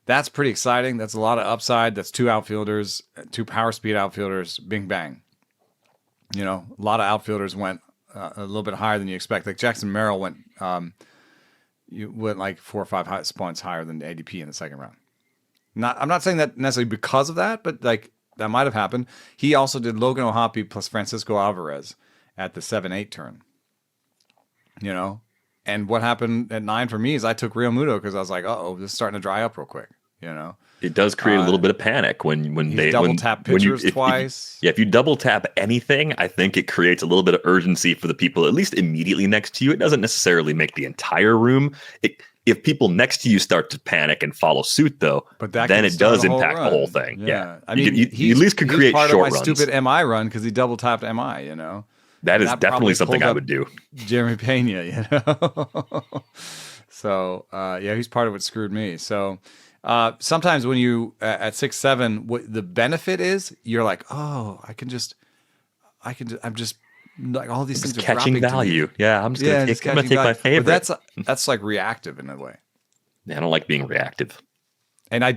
That's pretty exciting. That's a lot of upside. That's 2 outfielders, 2 power speed outfielders. Bing bang. You know, a lot of outfielders went a little bit higher than you expect. Like Jackson Merrill went like 4 or 5 points higher than ADP in the second round. I'm not saying that necessarily because of that, but like that might have happened. He also did Logan O'Hoppe plus Francisco Alvarez at the 7-8 turn. You know, and what happened at 9 for me is I took Real Muto because I was like, this is starting to dry up real quick. You know, it does create a little bit of panic when they double tap pitchers twice. If you double tap anything, I think it creates a little bit of urgency for the people at least immediately next to you. It doesn't necessarily make the entire room. If people next to you start to panic and follow suit, though, then it does impact the whole thing. Yeah. I mean, you at least could create short runs. Part of my stupid MI run because he double tapped MI. You know, that is definitely something I would do. Jeremy Pena, you know. So he's part of what screwed me. So. Sometimes when you at 6, 7, what the benefit is, you're like, I'm just like all these things are catching value. Yeah, I'm gonna take my favorite. But that's like reactive in a way. Yeah, I don't like being reactive. And I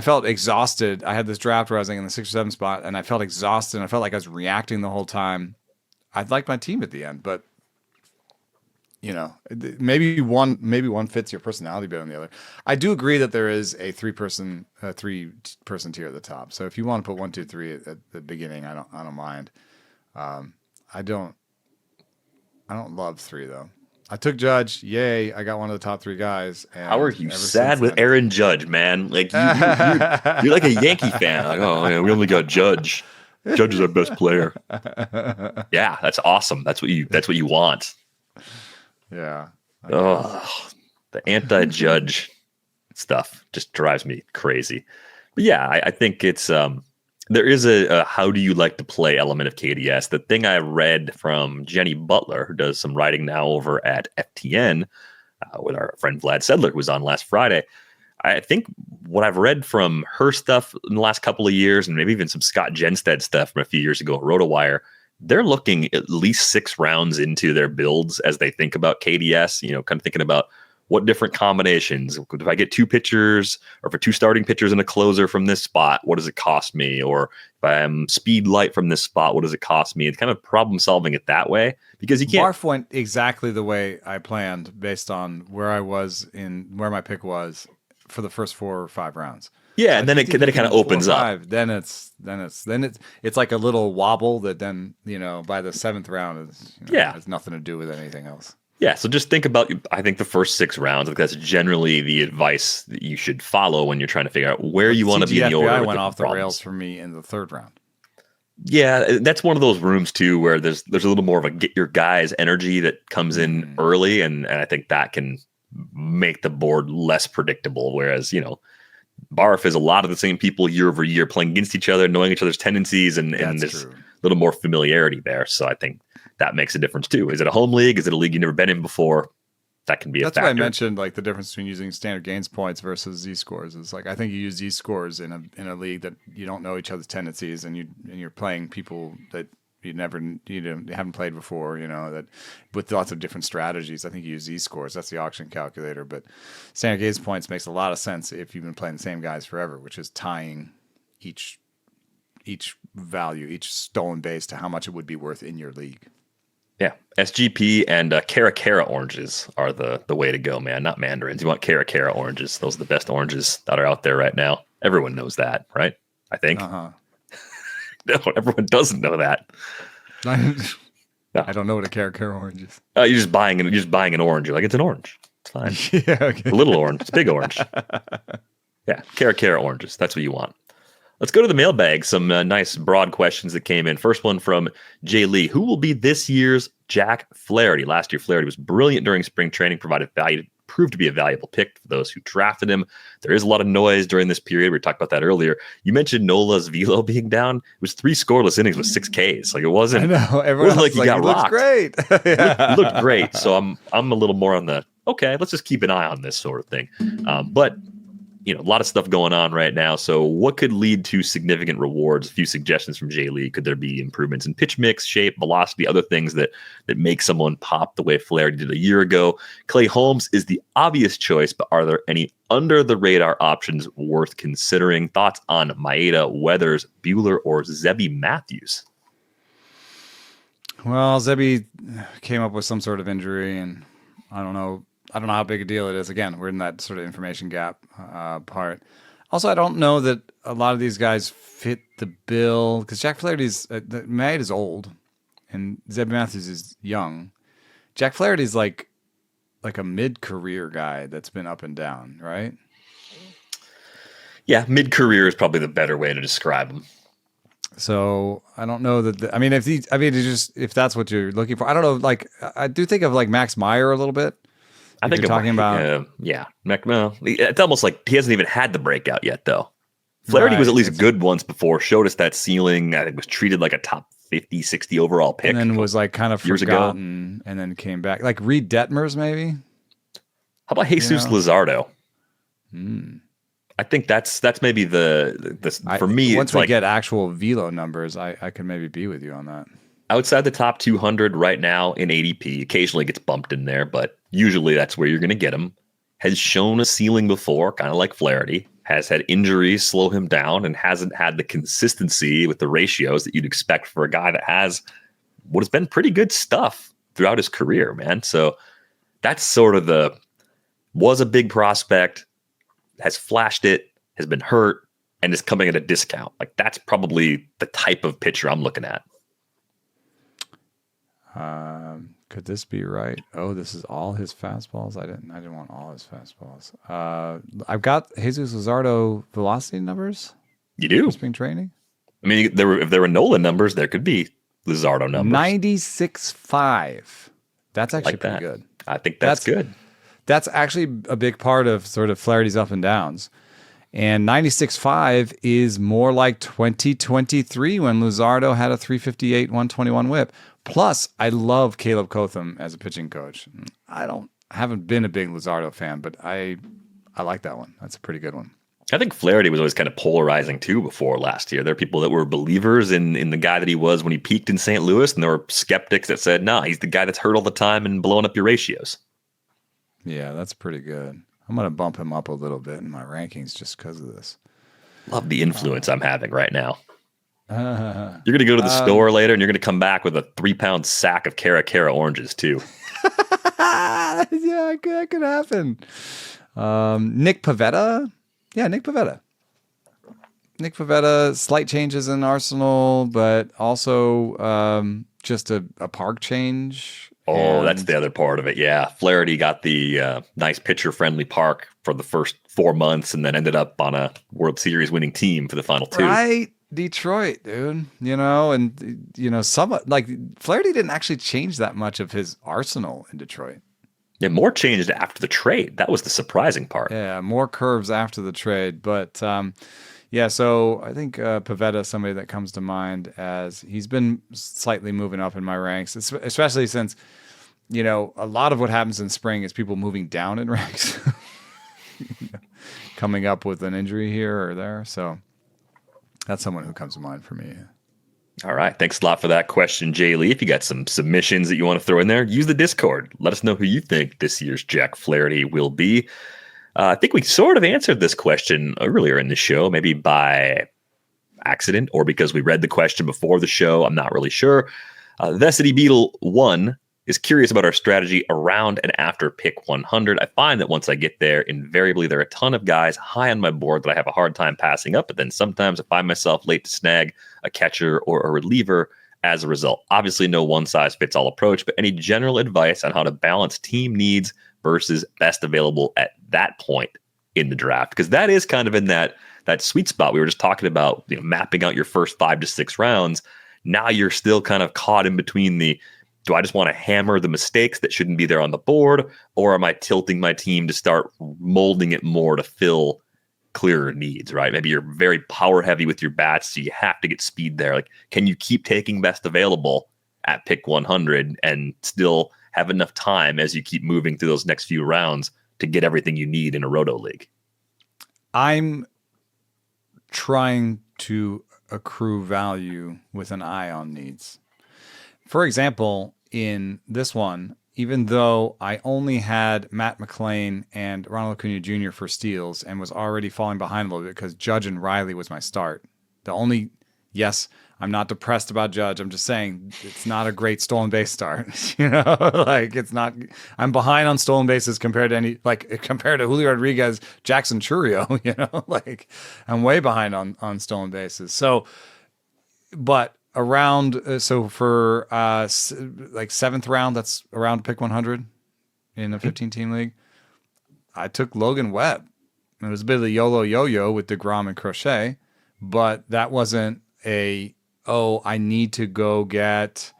felt exhausted. I had this draft where I was like in the 6 or 7 spot, and I felt exhausted. And I felt like I was reacting the whole time. I liked my team at the end, but. You know, maybe one fits your personality better than the other. I do agree that there is a 3-person tier at the top. So if you want to put 1, 2, 3 at the beginning, I don't mind. I don't love 3 though. I took Judge. Yay! I got one of the top 3 guys. And how are you sad with Aaron Judge, man? Like you're like a Yankee fan. Like, oh man, we only got Judge. Judge is our best player. Yeah, that's awesome. That's what you want. Yeah. The anti-Judge stuff just drives me crazy. But yeah, I think it's there is a how do you like to play element of KDS. The thing I read from Jenny Butler, who does some writing now over at FTN with our friend Vlad Sedler, who was on last Friday. I think what I've read from her stuff in the last couple of years, and maybe even some Scott Genstead stuff from a few years ago at RotoWire, they're looking at least 6 rounds into their builds as they think about KDS, kind of thinking about what different combinations. If I get 2 pitchers or for 2 starting pitchers and a closer from this spot, what does it cost me? Or if I'm speed light from this spot, what does it cost me? It's kind of problem solving it that way, because you can't. Barf went exactly the way I planned based on where I was where my pick was for the first 4 or 5 rounds. Yeah, and then it kind of opens up. Then it's like a little wobble that then, by the 7th round has nothing to do with anything else. Yeah, so just think about, I think, the first 6 rounds. That's generally the advice that you should follow when you're trying to figure out where you want to be in the order. TGFBI went off the rails for me in the 3rd round. Yeah, that's one of those rooms too where there's a little more of a get your guys energy that comes in early, and I think that can make the board less predictable. Whereas, Barf is a lot of the same people year over year playing against each other, knowing each other's tendencies, and there's a little more familiarity there. So I think that makes a difference too. Is it a home league? Is it a league you've never been in before? That can be a factor. That's why I mentioned like the difference between using standard gains points versus Z-scores. Is like I think you use Z-scores in a league that you don't know each other's tendencies, and you're playing people that you haven't played before, that with lots of different strategies. I think you use Z-scores. That's the auction calculator. But standard gains points makes a lot of sense if you've been playing the same guys forever, which is tying each value, each stolen base to how much it would be worth in your league. Yeah, SGP and Cara oranges are the way to go, man. Not mandarins. You want Cara oranges. Those are the best oranges that are out there right now. Everyone knows that, right? I think. No, everyone doesn't know that. I don't know what a Cara orange is. You're just buying an orange. You're like, it's an orange. It's fine. Yeah, okay. A little orange. It's big orange. Yeah, Cara oranges. That's what you want. Let's go to the mailbag. Some nice broad questions that came in. First one from Jay Lee. Who will be this year's Jack Flaherty? Last year, Flaherty was brilliant during spring training, proved to be a valuable pick for those who drafted him. There is a lot of noise during this period. We talked about that earlier. You mentioned Nola's velo being down. It was 3 scoreless innings with 6 Ks. Like it wasn't. I know. Everyone like he got rocked. Great. He looked great. So I'm a little more on the okay. Let's just keep an eye on this sort of thing. But a lot of stuff going on right now. So what could lead to significant rewards? A few suggestions from Jay Lee. Could there be improvements in pitch mix, shape, velocity, other things that make someone pop the way Flaherty did a year ago? Clay Holmes is the obvious choice, but are there any under-the-radar options worth considering? Thoughts on Maeda, Weathers, Buehler, or Zebby Matthews? Well, Zebby came up with some sort of injury, and I don't know how big a deal it is. Again, we're in that sort of information gap part. Also, I don't know that a lot of these guys fit the bill because Jack Flaherty's Maeda is old and Zebby Matthews is young. Jack Flaherty's like a mid-career guy that's been up and down, right? Yeah, mid-career is probably the better way to describe him. So I don't know that. If that's what you're looking for, I don't know. Like I do think of like Max Meyer a little bit. I think you're talking about, it's almost like he hasn't even had the breakout yet, though. Flaherty was at least good once before, showed us that ceiling. I think was treated like a top 50, 60 overall pick. And then was like kind of forgotten ago. And then came back. Like Reed Detmers, maybe? How about Jesus Luzardo? I think that's maybe for me. Once we get actual velo numbers, I could maybe be with you on that. Outside the top 200 right now in ADP, occasionally gets bumped in there, but usually that's where you're going to get him. Has shown a ceiling before, kind of like Flaherty. Has had injuries slow him down and hasn't had the consistency with the ratios that you'd expect for a guy that has what has been pretty good stuff throughout his career, man. So that's sort of was a big prospect, has flashed it, has been hurt, and is coming at a discount. Like that's probably the type of pitcher I'm looking at. Could this be right? Oh, this is all his fastballs. I didn't want all his fastballs. I've got Jesus Luzardo velocity numbers. You do? Spring training. I mean, if there were Nolan numbers, there could be Luzardo numbers. 96.5. That's actually pretty good. I think that's good. That's actually a big part of sort of Flaherty's up and downs. And 96.5 is more like 2023 when Luzardo had a 358, 121 whip. Plus, I love Caleb Cotham as a pitching coach. I haven't been a big Luzardo fan, but I like that one. That's a pretty good one. I think Flaherty was always kind of polarizing too before last year. There are people that were believers in the guy that he was when he peaked in St. Louis, and there were skeptics that said, nah, he's the guy that's hurt all the time and blowing up your ratios. Yeah, that's pretty good. I'm going to bump him up a little bit in my rankings just because of this. Love the influence I'm having right now. You're going to go to the store later, and you're going to come back with a 3-pound sack of Cara oranges too. Yeah, that could happen. Nick Pivetta. Yeah, Nick Pivetta. Nick Pivetta, slight changes in Arsenal, but also just a park change. Oh, that's the other part of it. Yeah. Flaherty got the nice pitcher-friendly park for the first 4 months and then ended up on a World Series winning team for the final 2. Right. Detroit, dude. Some like Flaherty didn't actually change that much of his arsenal in Detroit. Yeah, more changed after the trade. That was the surprising part. Yeah, more curves after the trade. But so I think Pivetta is somebody that comes to mind as he's been slightly moving up in my ranks, especially since, a lot of what happens in spring is people moving down in ranks, coming up with an injury here or there. So that's someone who comes to mind for me. All right. Thanks a lot for that question, Jay Lee. If you got some submissions that you want to throw in there, use the Discord. Let us know who you think this year's Jack Flaherty will be. I think we sort of answered this question earlier in the show, maybe by accident or because we read the question before the show. I'm not really sure. Vesity Beetle 1 is curious about our strategy around and after pick 100. I find that once I get there, invariably there are a ton of guys high on my board that I have a hard time passing up, but then sometimes I find myself late to snag a catcher or a reliever as a result. Obviously, no one-size-fits-all approach, but any general advice on how to balance team needs versus best available at that point in the draft? Because that is kind of in that sweet spot we were just talking about, mapping out your first 5 to 6 rounds. Now you're still kind of caught in between do I just want to hammer the mistakes that shouldn't be there on the board, or am I tilting my team to start molding it more to fill clearer needs, right? Maybe you're very power heavy with your bats, so you have to get speed there. Like, can you keep taking best available at pick 100 and still have enough time as you keep moving through those next few rounds to get everything you need in a roto league? I'm trying to accrue value with an eye on needs. For example, in this one, even though I only had Matt McClain and Ronald Acuna Jr. for steals and was already falling behind a little bit because Judge and Riley was my start. Yes, I'm not depressed about Judge. I'm just saying it's not a great stolen base start. It's not. I'm behind on stolen bases compared to Julio Rodriguez, Jackson Churio. I'm way behind on stolen bases. So, but around for 7th round, that's around pick 100 in a 15-team league, I took Logan Webb. It was a bit of the YOLO yo-yo with DeGrom and Crochet, but that wasn't I need to go get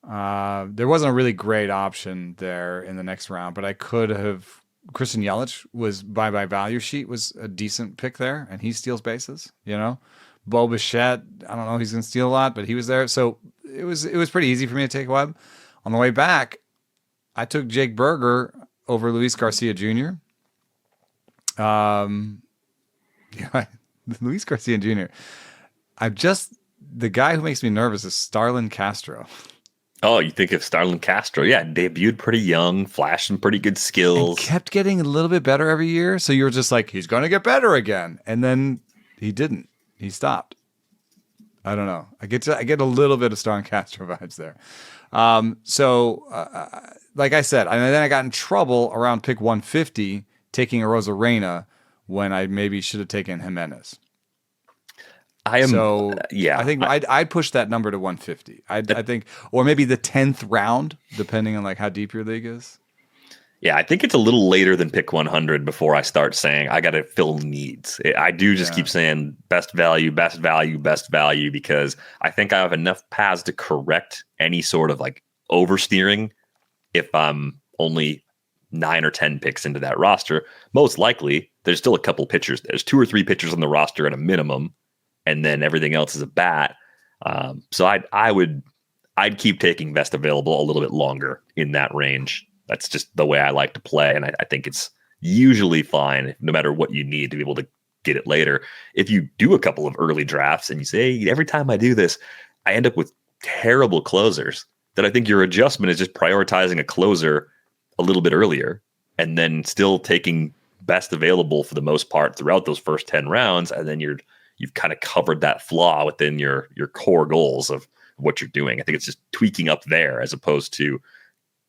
there wasn't a really great option there in the next round, but I could have. Christian Yelich was by value sheet was a decent pick there, and he steals bases, Bo Bichette, I don't know, he's going to steal a lot, but he was there. So it was pretty easy for me to take Webb. On the way back, I took Jake Berger over Luis Garcia Jr. Luis Garcia Jr. The guy who makes me nervous is Starlin Castro. Oh, you think of Starlin Castro. Yeah, debuted pretty young, flashed some pretty good skills. And kept getting a little bit better every year. So you were just like, he's going to get better again. And then he didn't. He stopped. I don't know. I get a little bit of Starlin Castro vibes there. Like I said, and then I got in trouble around pick 150 taking a Rosarena when I maybe should have taken Jimenez. I think I'd push that number to 150. I think, or maybe the 10th round, depending on how deep your league is. Yeah, I think it's a little later than pick 100 before I start saying I got to fill needs. I do just keep saying best value, best value, best value, because I think I have enough paths to correct any sort of oversteering if I'm only 9 or 10 picks into that roster. Most likely, there's still a couple pitchers. There's 2 or 3 pitchers on the roster at a minimum, and then everything else is a bat. So I'd keep taking best available a little bit longer in that range. That's just the way I like to play, and I think it's usually fine, no matter what you need, to be able to get it later. If you do a couple of early drafts and you say, hey, every time I do this, I end up with terrible closers, then I think your adjustment is just prioritizing a closer a little bit earlier and then still taking best available for the most part throughout those first 10 rounds. And then you've kind of covered that flaw within your core goals of what you're doing. I think it's just tweaking up there as opposed to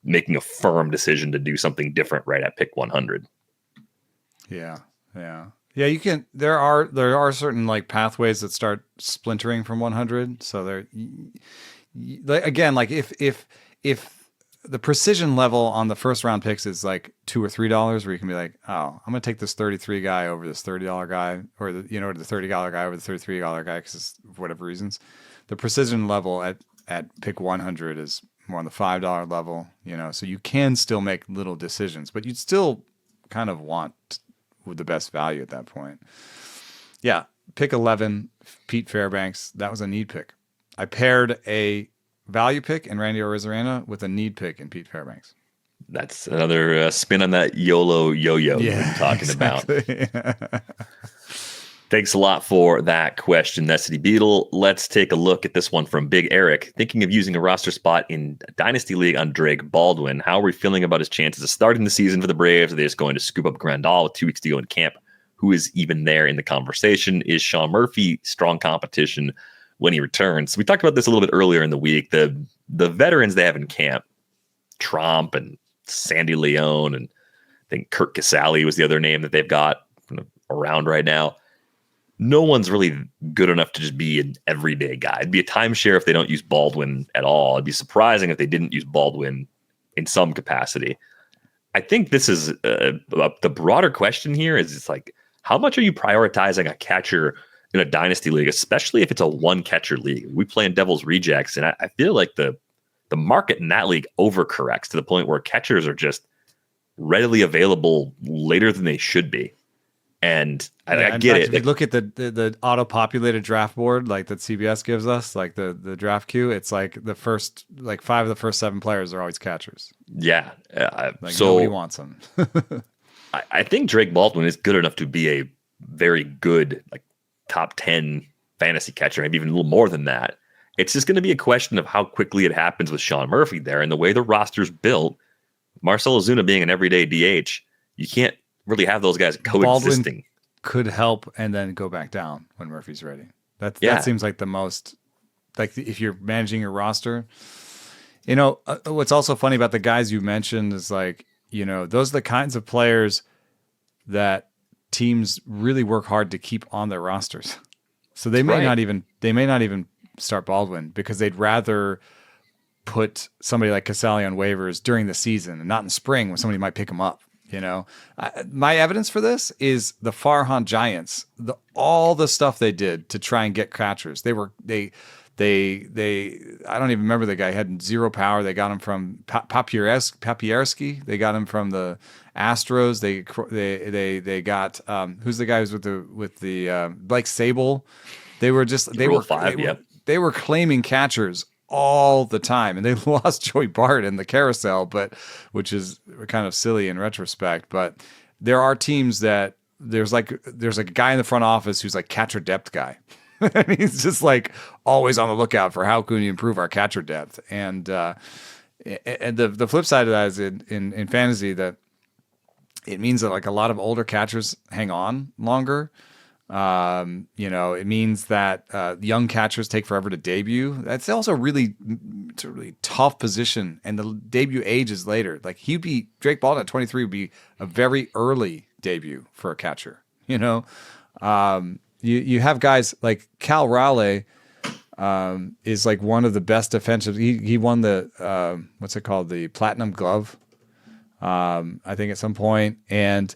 making a firm decision to do something different right at pick 100. Yeah. You can. There are certain like pathways that start splintering from 100. So there, again, like if the precision level on the first round picks is like $2 or $3, where you can be like, oh, I'm gonna take this 33 guy over this $30 guy, or the $30 guy over the $33 guy because for whatever reasons. The precision level at pick 100 is more on the $5 level. So you can still make little decisions, but you'd still kind of want with the best value at that point. Yeah, pick 11, Pete Fairbanks. That was a need pick. I paired a value pick in Randy Arozarena with a need pick in Pete Fairbanks. That's another spin on that YOLO yo-yo you've been talking exactly. about. Thanks a lot for that question, Necessity Beetle. Let's take a look at this one from Big Eric. Thinking of using a roster spot in Dynasty League on Drake Baldwin. How are we feeling about his chances of starting the season for the Braves? Are they just going to scoop up Grandal with 2 weeks to go in camp? Who is even there in the conversation? Is Sean Murphy strong competition when he returns? We talked about this a little bit earlier in the week. The veterans they have in camp, Tromp and Sandy Leone, and I think Kurt Casale was the other name that they've got around right now. No one's really good enough to just be an everyday guy. It'd be a timeshare if they don't use Baldwin at all. It'd be surprising if they didn't use Baldwin in some capacity. I think this is the broader question here is it's like, how much are you prioritizing a catcher in a dynasty league, especially if it's a one catcher league? We play in Devil's Rejects, and I feel like the market in that league overcorrects to the point where catchers are just readily available later than they should be. And I get it. If you look at the auto-populated draft board, like that CBS gives us, like the draft queue, it's like the first, like 5 of the first 7 players are always catchers. Yeah. So nobody wants them. I think Drake Baldwin is good enough to be a very good, like top 10 fantasy catcher, maybe even a little more than that. It's just going to be a question of how quickly it happens with Sean Murphy there and the way the roster's built. Marcell Ozuna being an everyday DH, you can't really have those guys coexisting. Baldwin could help and then go back down when Murphy's ready. That seems like the most, like if you're managing your roster. What's also funny about the guys you mentioned is like, those are the kinds of players that teams really work hard to keep on their rosters. So they may not even start Baldwin because they'd rather put somebody like Casale on waivers during the season and not in spring when somebody might pick him up. My evidence for this is the Farhan Giants, all the stuff they did to try and get catchers. They I don't even remember the guy. He had 0 power. They got him from Papierski. They got him from the Astros. They got who's the guy who's with the Blake Sable. They were claiming catchers all the time, and they lost Joey Bart in the carousel, which is kind of silly in retrospect. But there are teams that there's a guy in the front office who's like catcher depth guy. And he's just like always on the lookout for how can we improve our catcher depth. And the flip side of that is in fantasy that it means that like a lot of older catchers hang on longer. It means that young catchers take forever to debut. That's also it's a really tough position, and the debut age is later. Like Drake Baldwin at 23 would be a very early debut for a catcher. You have guys like Cal Raleigh is like one of the best defensive. He won the what's it called, the Platinum Glove, I think at some point, and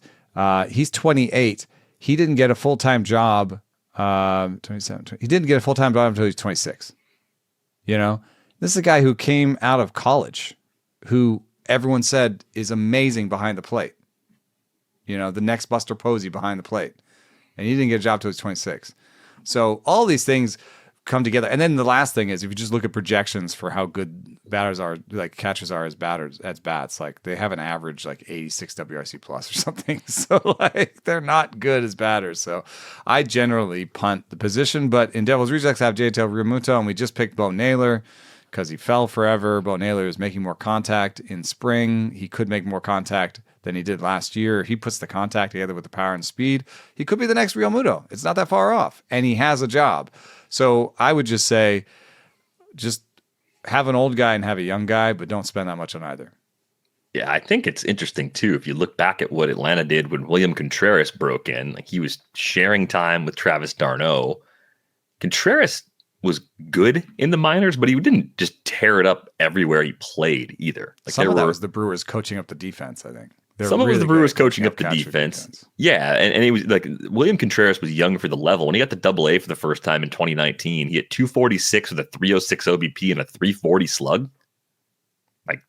he's 28. He didn't get a full-time job. 27. He didn't get a full-time job until he was 26. This is a guy who came out of college, who everyone said is amazing behind the plate. The next Buster Posey behind the plate. And he didn't get a job till he was 26. So all these things come together. And then the last thing is, if you just look at projections for how good batters are, like catchers are as bats, like they have an average like 86 WRC plus or something. So like they're not good as batters. So I generally punt the position. But in Devil's Rejects, I have JTL Realmuto, and we just picked Bo Naylor because he fell forever. Bo Naylor is making more contact in spring. He could make more contact than he did last year. He puts the contact together with the power and speed. He could be the next Realmuto. It's not that far off, and he has a job. So I would just say, just have an old guy and have a young guy, but don't spend that much on either. Yeah, I think it's interesting too. If you look back at what Atlanta did when William Contreras broke in, like he was sharing time with Travis d'Arnaud. Contreras was good in the minors, but he didn't just tear it up everywhere he played either. Like some of that was the Brewers coaching up the defense, I think. Some of it was the Brewers coaching up the defense. Yeah, and he was like, William Contreras was young for the level. When he got to Double-A for the first time in 2019, he hit 246 with a 306 OBP and a 340 slug. Like,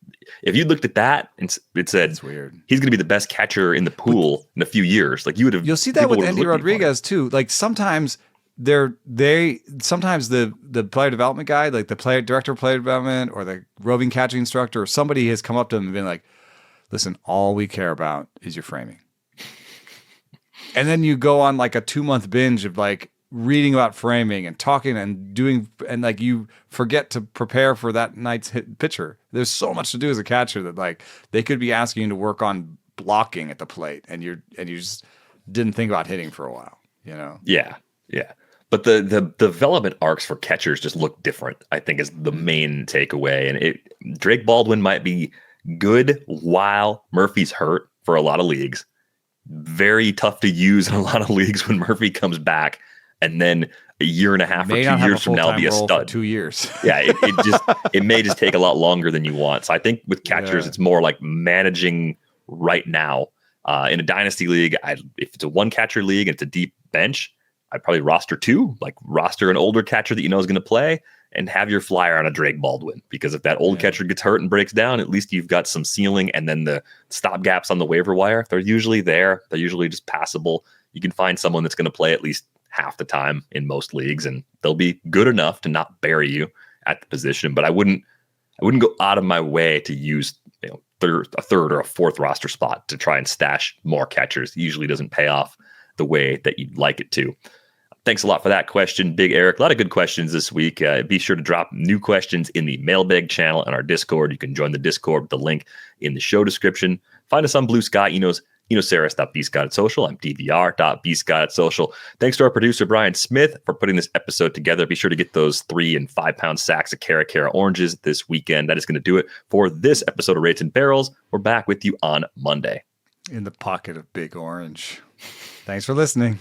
if you looked at that and it said, it's weird, he's going to be the best catcher in the pool in a few years, like you would have. You'll see that with Andy Rodriguez too. Like sometimes the player development guy, like the director of player development or the roving catching instructor, or somebody has come up to him and been like, listen, all we care about is your framing. And then you go on like a 2-month binge of like reading about framing and talking and doing, and like you forget to prepare for that night's pitcher. There's so much to do as a catcher that like they could be asking you to work on blocking at the plate, and you just didn't think about hitting for a while, you know? Yeah. But the development arcs for catchers just look different, I think, is the main takeaway. And Drake Baldwin might be good while Murphy's hurt for a lot of leagues. Very tough to use in a lot of leagues when Murphy comes back, and then a year and a half or 2 years from now be a stud. 2 years. Yeah, it may just take a lot longer than you want. So I think with catchers, it's more like managing right now. In a dynasty league, if it's a one catcher league and it's a deep bench, I'd probably roster 2, like roster an older catcher that you know is going to play, and have your flyer on a Drake Baldwin, because if that old catcher gets hurt and breaks down, at least you've got some ceiling. And then the stop gaps on the waiver wire, they're usually there. They're usually just passable. You can find someone that's going to play at least half the time in most leagues, and they'll be good enough to not bury you at the position. But I wouldn't go out of my way to use a third or a fourth roster spot to try and stash more catchers. It usually doesn't pay off the way that you'd like it to. Thanks a lot for that question, Big Eric. A lot of good questions this week. Be sure to drop new questions in the mailbag channel on our Discord. You can join the Discord with the link in the show description. Find us on Bluesky, Sarris.bscott@social. I'm DVR.bscott@social. Thanks to our producer, Brian Smith, for putting this episode together. Be sure to get those 3 and 5 pound sacks of Cara oranges this weekend. That is going to do it for this episode of Rates and Barrels. We're back with you on Monday. In the pocket of Big Orange. Thanks for listening.